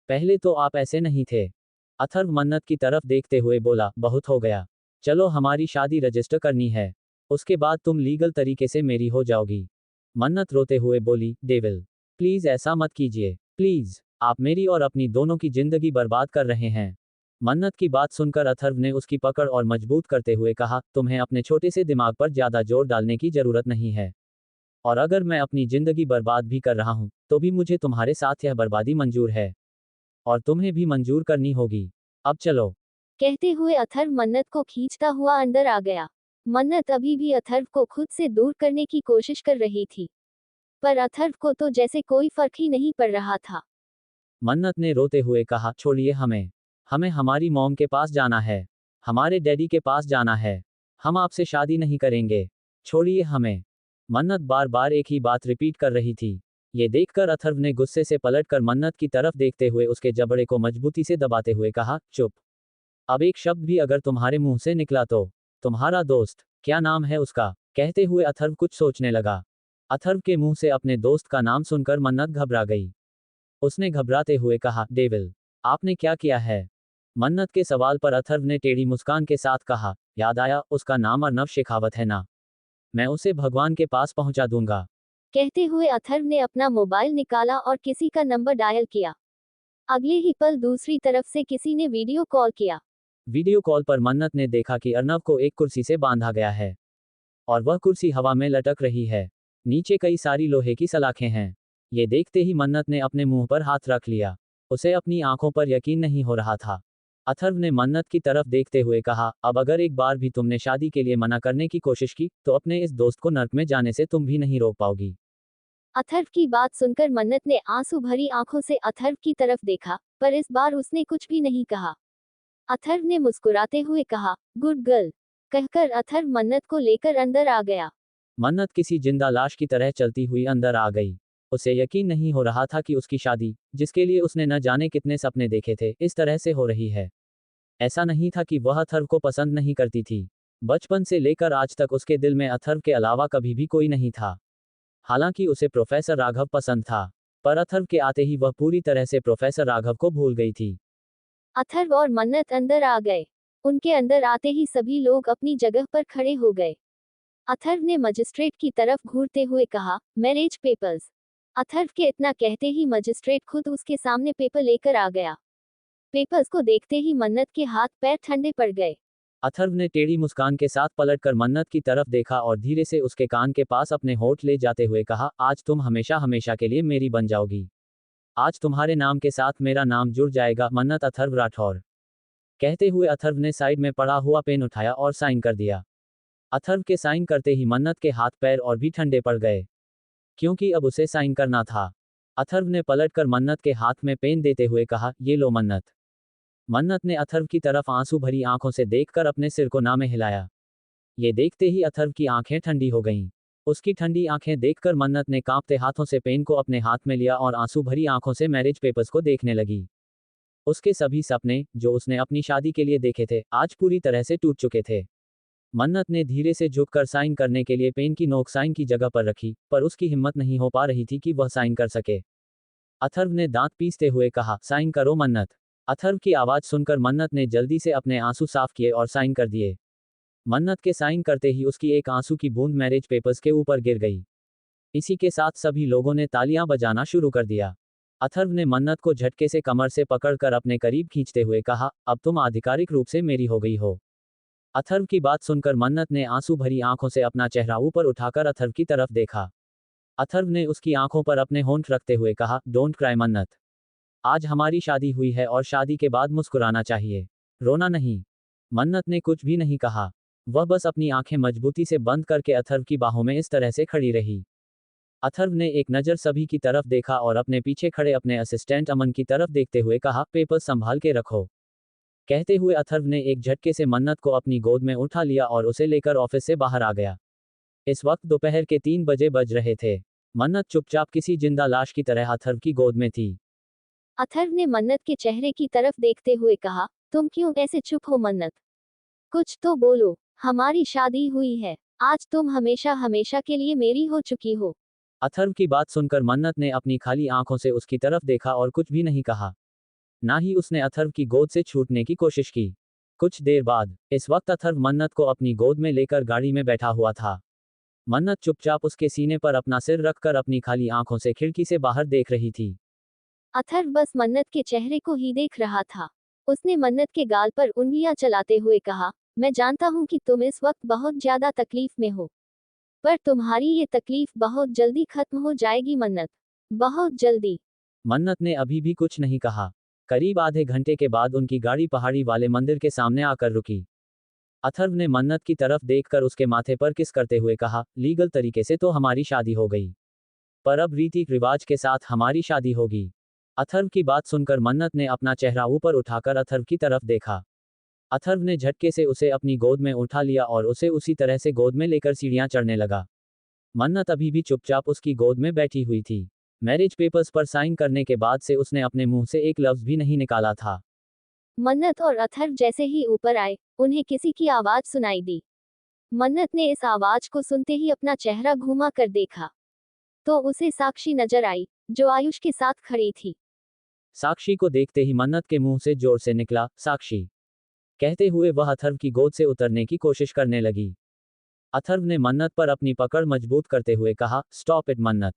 पहले तो आप ऐसे नहीं थे। अथर्व मन्नत की तरफ देखते हुए बोला, बहुत हो गया। चलो हमारी शादी रजिस्टर करनी है। उसके बाद तुम लीगल तरीके से मेरी हो जाओगी। मन्नत रोते हुए बोली, डेविल, प्लीज ऐसा मत कीजिए, प्लीज, आप मेरी और अपनी दोनों की जिंदगी बर्बाद कर रहे हैं। मन्नत की बात सुनकर अथर्व ने उसकी पकड़ और मजबूत करते हुए कहा, तुम्हें अपने छोटे से दिमाग पर ज्यादा जोर डालने की जरूरत नहीं है। और अगर मैं अपनी जिंदगी बर्बाद भी कर रहा हूं, तो भी मुझे तुम्हारे साथ यह बर्बादी मंजूर है। और तुम्हें भी मंजूर करनी होगी। अब चलो। कहते हुए अथर्व मन्नत को खींचता हुआ अंदर आ गया। मन्नत अभी भी अथर्व को खुद से दूर करने की कोशिश कर रही थी, पर अथर्व को तो जैसे कोई फर्क ही नहीं पड़ रहा था। मन्नत ने रोते हुए कहा, छोड़िए हमें। हमें हमारी मॉम के पास जाना है। हमारे डैडी के पास जाना है। हम आपसे शादी नहीं करेंगे। छोड़िए हमें। मन्नत बार बार एक ही बात रिपीट कर रही थी। ये देखकर अथर्व ने गुस्से से पलटकर मन्नत की तरफ देखते हुए उसके जबड़े को मजबूती से दबाते हुए कहा, चुप। अब एक शब्द भी अगर तुम्हारे मुंह से निकला तो। तुम्हारा दोस्त, क्या नाम है उसका? कहते हुए अथर्व कुछ सोचने लगा। अथर्व के मुंह से अपने दोस्त का नाम सुनकर मन्नत घबरा गई। उसने घबराते हुए कहा, डेविल, आपने क्या किया है? मन्नत के सवाल पर अथर्व ने टेढ़ी मुस्कान के साथ कहा, याद आया, उसका नाम अर्नव शेखावत है ना? मैं उसे भगवान के पास पहुंचा दूंगा। कहते हुए अथर्व ने अपना मोबाइल निकाला और किसी का नंबर डायल किया। अगले ही पल दूसरी तरफ से किसी ने वीडियो कॉल किया। वीडियो कॉल पर मन्नत ने देखा कि अर्नव को एक कुर्सी से बांधा गया है और वह कुर्सी हवा में लटक रही है। नीचे कई सारी लोहे की सलाखें हैं। ये देखते ही मन्नत ने अपने मुंह पर हाथ रख लिया। उसे अपनी आंखों पर यकीन नहीं हो रहा था। अथर्व ने मन्नत की तरफ देखते हुए कहा, अब अगर एक बार भी तुमने शादी के लिए मना करने की कोशिश की, तो अपने इस दोस्त को नर्क में जाने से तुम भी नहीं रोक पाओगी। अथर्व की बात सुनकर मन्नत ने आंसू भरी आंखों से अथर्व की तरफ देखा, पर इस बार उसने कुछ भी नहीं कहा। अथर्व ने मुस्कुराते हुए कहा, गुड गर्ल, कहकर अथर्व मन्नत को लेकर अंदर आ गया। मन्नत किसी जिंदा लाश की तरह चलती हुई अंदर आ गई। उसे यकीन नहीं हो रहा था कि उसकी शादी, जिसके लिए उसने न जाने कितने सपने देखे थे, इस तरह से हो रही है। ऐसा नहीं था कि वह अथर्व को पसंद नहीं करती थी। बचपन से लेकर आज तक उसके दिल में अथर्व के अलावा कभी भी कोई नहीं था। हालांकि उसे प्रोफेसर राघव पसंद था, पर अथर्व के आते ही वह पूरी तरह से प्रोफेसर राघव को भूल गई थी। अथर्व और मन्नत अंदर आ गए। उनके अंदर आते ही सभी लोग अपनी जगह पर खड़े हो गए। अथर्व ने मजिस्ट्रेट की तरफ घूरते हुए कहा, मैरिज पेपर्स। अथर्व के इतना कहते ही मजिस्ट्रेट खुद उसके सामने पेपर लेकर आ गया। पेपर्स को देखते ही मन्नत के हाथ पैर ठंडे पड़ गए। अथर्व ने टेढ़ी मुस्कान के साथ पलटकर मन्नत की तरफ देखा और धीरे से उसके कान के पास अपने होठ ले जाते हुए कहा, आज तुम हमेशा हमेशा के लिए मेरी बन जाओगी। आज तुम्हारे नाम के साथ मेरा नाम जुड़ जाएगा, मन्नत अथर्व राठौर। कहते हुए अथर्व ने साइड में पड़ा हुआ पेन उठाया और साइन कर दिया। अथर्व के साइन करते ही मन्नत के हाथ पैर और भी ठंडे पड़ गए, क्योंकि अब उसे साइन करना था। अथर्व ने पलटकर मन्नत के हाथ में पेन देते हुए कहा, ये लो मन्नत। मन्नत ने अथर्व की तरफ आंसू भरी आंखों से देखकर अपने सिर को ना में हिलाया। ये देखते ही अथर्व की आंखें ठंडी हो गईं। उसकी ठंडी आंखें देखकर मन्नत ने कांपते हाथों से पेन को अपने हाथ में लिया और आंसू भरी आंखों से मैरिज पेपर्स को देखने लगी। उसके सभी सपने, जो उसने अपनी शादी के लिए देखे थे, आज पूरी तरह से टूट चुके थे। मन्नत ने धीरे से झुककर साइन करने के लिए पेन की नोक साइन की जगह पर रखी, पर उसकी हिम्मत नहीं हो पा रही थी कि वह साइन कर सके। अथर्व ने दांत पीसते हुए कहा, साइन करो मन्नत। अथर्व की आवाज सुनकर मन्नत ने जल्दी से अपने आंसू साफ किए और साइन कर दिए। मन्नत के साइन करते ही उसकी एक आंसू की बूंद मैरिज पेपर्स के ऊपर गिर गई। इसी के साथ सभी लोगों ने तालियां बजाना शुरू कर दिया। अथर्व ने मन्नत को झटके से कमर से पकड़कर अपने करीब खींचते हुए कहा, अब तुम आधिकारिक रूप से मेरी हो गई हो। अथर्व की बात सुनकर मन्नत ने आंसू भरी आंखों से अपना चेहरा ऊपर उठाकर अथर्व की तरफ देखा। अथर्व ने उसकी आंखों पर अपने होंठ रखते हुए कहा, डोंट क्राई मन्नत। आज हमारी शादी हुई है और शादी के बाद मुस्कुराना चाहिए, रोना नहीं। मन्नत ने कुछ भी नहीं कहा। वह बस अपनी आंखें मजबूती से बंद करके अथर्व की बाहों में इस तरह से खड़ी रही। अथर्व ने एक नज़र सभी की तरफ देखा और अपने पीछे खड़े अपने असिस्टेंट अमन की तरफ देखते हुए कहा, पेपर संभाल के रखो। कहते हुए अथर्व ने एक झटके से मन्नत को अपनी गोद में उठा लिया और उसे लेकर ऑफिस से बाहर आ गया। इस वक्त दोपहर के 3 बजे बज रहे थे। मन्नत चुपचाप किसी जिंदा लाश की तरह अथर्व की गोद में थी। अथर्व ने मन्नत के चेहरे की तरफ देखते हुए कहा, तुम क्यों ऐसे चुप हो मन्नत? कुछ तो बोलो, हमारी शादी हुई है, आज तुम हमेशा हमेशा के लिए मेरी हो चुकी हो। अथर्व की बात सुनकर मन्नत ने अपनी खाली आंखों से उसकी तरफ देखा और कुछ भी नहीं कहा। ना ही उसने अथर्व की गोद से छूटने की कोशिश की। कुछ देर बाद इस वक्त अथर्व मन्नत को अपनी गोद में लेकर गाड़ी में बैठा हुआ था। मन्नत चुपचाप उसके सीने पर अपना सिर रखकर अपनी खाली आंखों से खिड़की से बाहर देख रही थी। अथर्व बस मन्नत के चेहरे को ही देख रहा था। उसने मन्नत के गाल पर उंगलियां चलाते हुए कहा, मैं जानता हूं कि तुम इस वक्त बहुत ज्यादा तकलीफ में हो, पर तुम्हारी ये तकलीफ बहुत जल्दी खत्म हो जाएगी मन्नत, बहुत जल्दी। मन्नत ने अभी भी कुछ नहीं कहा। करीब आधे घंटे के बाद उनकी गाड़ी पहाड़ी वाले मंदिर के सामने आकर रुकी। अथर्व ने मन्नत की तरफ देखकर उसके माथे पर किस करते हुए कहा, लीगल तरीके से तो हमारी शादी हो गई, पर अब रीति रिवाज के साथ हमारी शादी होगी। अथर्व की बात सुनकर मन्नत ने अपना चेहरा ऊपर उठाकर अथर्व की तरफ देखा। अथर्व ने झटके से उसे अपनी गोद में उठा लिया और उसे उसी तरह से गोद में लेकर सीढ़ियां चढ़ने लगा। मन्नत अभी भी चुपचाप उसकी गोद में बैठी हुई थी। मैरिज पेपर्स पर साइन करने के बाद से उसने अपने मुंह से एक लफ्ज भी नहीं निकाला था। मन्नत और अथर्व जैसे ही ऊपर आए, उन्हें किसी की आवाज सुनाई दी। मन्नत ने इस आवाज को सुनते ही अपना चेहरा घुमा कर देखा, तो उसे साक्षी नजर आई, जो आयुष के साथ खड़ी थी। साक्षी को देखते ही मन्नत के मुंह से जोर से निकला, साक्षी, कहते हुए वह अथर्व की गोद से उतरने की कोशिश करने लगी। अथर्व ने मन्नत पर अपनी पकड़ मजबूत करते हुए कहा, स्टॉप इट मन्नत,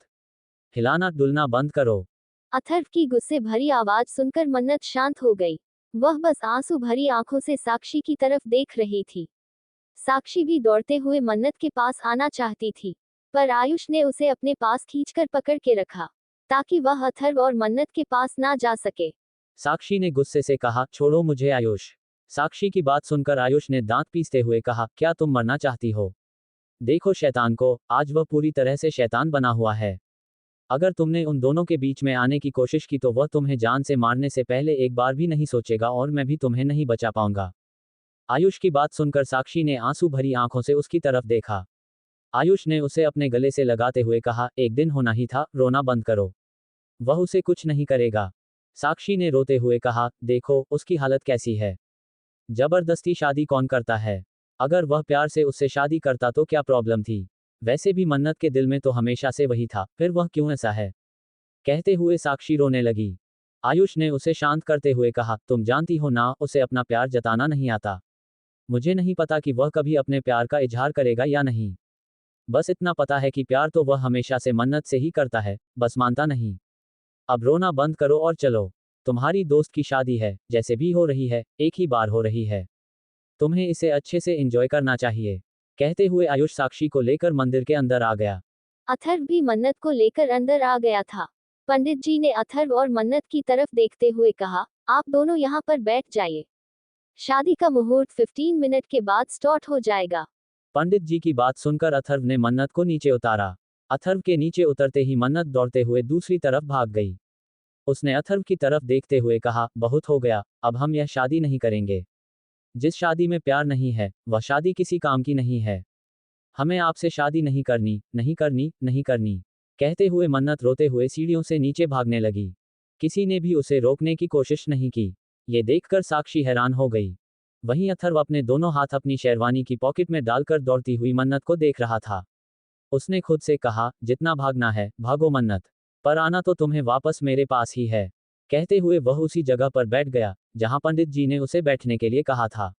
हिलाना डुलना बंद करो। अथर्व की गुस्से भरी आवाज सुनकर मन्नत शांत हो गई। वह बस आंसू भरी आंखों से साक्षी की तरफ देख रही थी। साक्षी भी दौड़ते हुए मन्नत के पास आना चाहती थी, पर आयुष ने उसे अपने पास खींचकर पकड़ के रखा, ताकि वह अथर्व और मन्नत के पास ना जा सके। साक्षी ने गुस्से से कहा, छोड़ो मुझे आयुष। साक्षी की बात सुनकर आयुष ने दांत पीसते हुए कहा, क्या तुम मरना चाहती हो? देखो शैतान को, आज वह पूरी तरह से शैतान बना हुआ है। अगर तुमने उन दोनों के बीच में आने की कोशिश की तो वह तुम्हें जान से मारने से पहले एक बार भी नहीं सोचेगा और मैं भी तुम्हें नहीं बचा पाऊंगा। आयुष की बात सुनकर साक्षी ने आंसू भरी आंखों से उसकी तरफ देखा। आयुष ने उसे अपने गले से लगाते हुए कहा, एक दिन होना ही था, रोना बंद करो, वह उसे कुछ नहीं करेगा। साक्षी ने रोते हुए कहा, देखो उसकी हालत कैसी है, जबरदस्ती शादी कौन करता है? अगर वह प्यार से उससे शादी करता तो क्या प्रॉब्लम थी? वैसे भी मन्नत के दिल में तो हमेशा से वही था, फिर वह क्यों ऐसा है? कहते हुए साक्षी रोने लगी। आयुष ने उसे शांत करते हुए कहा, तुम जानती हो ना, उसे अपना प्यार जताना नहीं आता। मुझे नहीं पता कि वह कभी अपने प्यार का इजहार करेगा या नहीं। बस इतना पता है कि प्यार तो वह हमेशा से मन्नत से ही करता है, बस मानता नहीं। अब रोना बंद करो और चलो। तुम्हारी दोस्त की शादी है, जैसे भी हो रही है, एक ही बार हो रही है। तुम्हें इसे अच्छे से एंजॉय करना चाहिए। कहते हुए आयुष साक्षी को लेकर मंदिर के अंदर आ गया। अथर्व भी मन्नत को लेकर अंदर आ गया था। पंडित जी ने अथर्व और मन्नत की तरफ देखते हुए कहा, आप दोनों यहाँ पर बैठ जाइए। शादी का मुहूर्त 15 मिनट के बाद स्टार्ट हो जाएगा। पंडित जी की बात सुनकर अथर्व ने मन्नत को नीचे उतारा। अथर्व के नीचे उतरते ही मन्नत दौड़ते हुए दूसरी तरफ भाग गई। उसने अथर्व की तरफ देखते हुए कहा, बहुत हो गया, अब हम यह शादी नहीं करेंगे। जिस शादी में प्यार नहीं है, वह शादी किसी काम की नहीं है। हमें आपसे शादी नहीं करनी, नहीं करनी, नहीं करनी। कहते हुए मन्नत रोते हुए सीढ़ियों से नीचे भागने लगी। किसी ने भी उसे रोकने की कोशिश नहीं की। ये देखकर साक्षी हैरान हो गई। वहीं अथर्व अपने दोनों हाथ अपनी शेरवानी की पॉकेट में डालकर दौड़ती हुई मन्नत को देख रहा था। उसने खुद से कहा, जितना भागना है, भागो मन्नत, पर आना तो तुम्हें वापस मेरे पास ही है। कहते हुए वह उसी जगह पर बैठ गया, जहां पंडित जी ने उसे बैठने के लिए कहा था।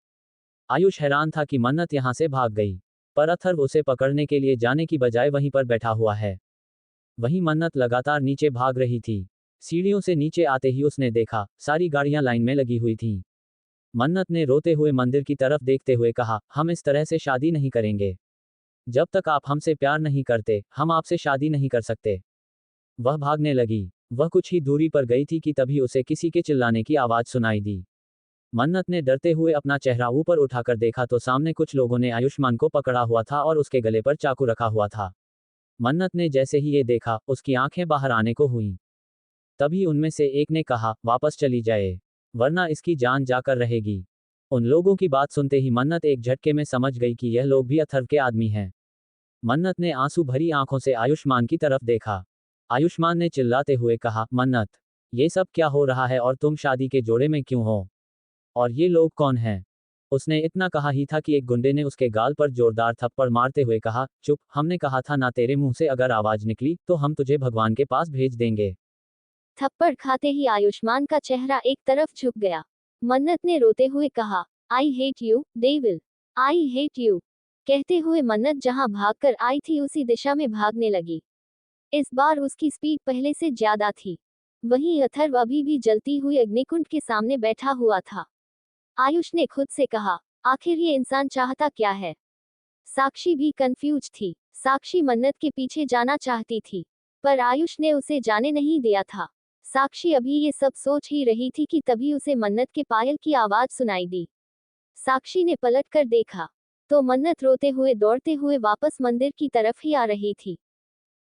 आयुष हैरान था कि मन्नत यहां से भाग गई, पर अथर्व उसे पकड़ने के लिए जाने की बजाय वहीं पर बैठा हुआ है। वहीं मन्नत लगातार नीचे भाग रही थी। सीढ़ियों से नीचे आते ही उसने देखा, सारी गाड़ियां लाइन में लगी हुई थीं। मन्नत ने रोते हुए मंदिर की तरफ देखते हुए कहा, हम इस तरह से शादी नहीं करेंगे। जब तक आप हमसे प्यार नहीं करते, हम आपसे शादी नहीं कर सकते। वह भागने लगी। वह कुछ ही दूरी पर गई थी कि तभी उसे किसी के चिल्लाने की आवाज सुनाई दी। मन्नत ने डरते हुए अपना चेहरा ऊपर उठाकर देखा तो सामने कुछ लोगों ने आयुष्मान को पकड़ा हुआ था और उसके गले पर चाकू रखा हुआ था। मन्नत ने जैसे ही ये देखा, उसकी आंखें बाहर आने को हुईं। तभी उनमें से एक ने कहा, वापस चली जाए, वरना इसकी जान जाकर रहेगी। उन लोगों की बात सुनते ही मन्नत एक झटके में समझ गई कि यह लोग भी अथर्व के आदमी हैं। मन्नत ने आंसू भरी आंखों से आयुष्मान की तरफ देखा। आयुष्मान ने चिल्लाते हुए कहा, मन्नत, ये सब क्या हो रहा है और तुम शादी के जोड़े में क्यों हो? और ये लोग कौन हैं? उसने इतना कहा ही था कि एक गुंडे ने उसके गाल पर जोरदार थप्पड़ मारते हुए कहा, चुप, हमने कहा था ना, तेरे मुंह से अगर आवाज निकली तो हम तुझे भगवान के पास भेज देंगे। थप्पड़ खाते ही आयुष्मान का चेहरा एक तरफ झुक गया। मन्नत ने रोते हुए कहा, I hate you, devil. I hate you. कहते हुए मन्नत जहां भागकर आई थी उसी दिशा में भागने लगी। इस बार उसकी स्पीड पहले से ज्यादा थी। वहीं अथर्व अभी भी जलती हुई अग्निकुंड के सामने बैठा हुआ था। आयुष ने खुद से कहा, आखिर ये इंसान चाहता क्या है? साक्षी भी कंफ्यूज थी। साक्षी मन्नत के पीछे जाना चाहती थी, पर आयुष ने उसे जाने नहीं दिया था। साक्षी अभी ये सब सोच ही रही थी कि तभी उसे मन्नत के पायल की आवाज सुनाई दी। साक्षी ने पलट कर देखा, तो मन्नत रोते हुए दौड़ते हुए वापस मंदिर की तरफ ही आ रही थी।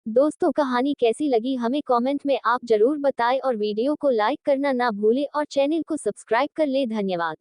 दोस्तों, कहानी कैसी लगी हमें कमेंट में आप जरूर बताएं और वीडियो को लाइक करना ना भूलें और चैनल को सब्सक्राइब कर ले। धन्यवाद।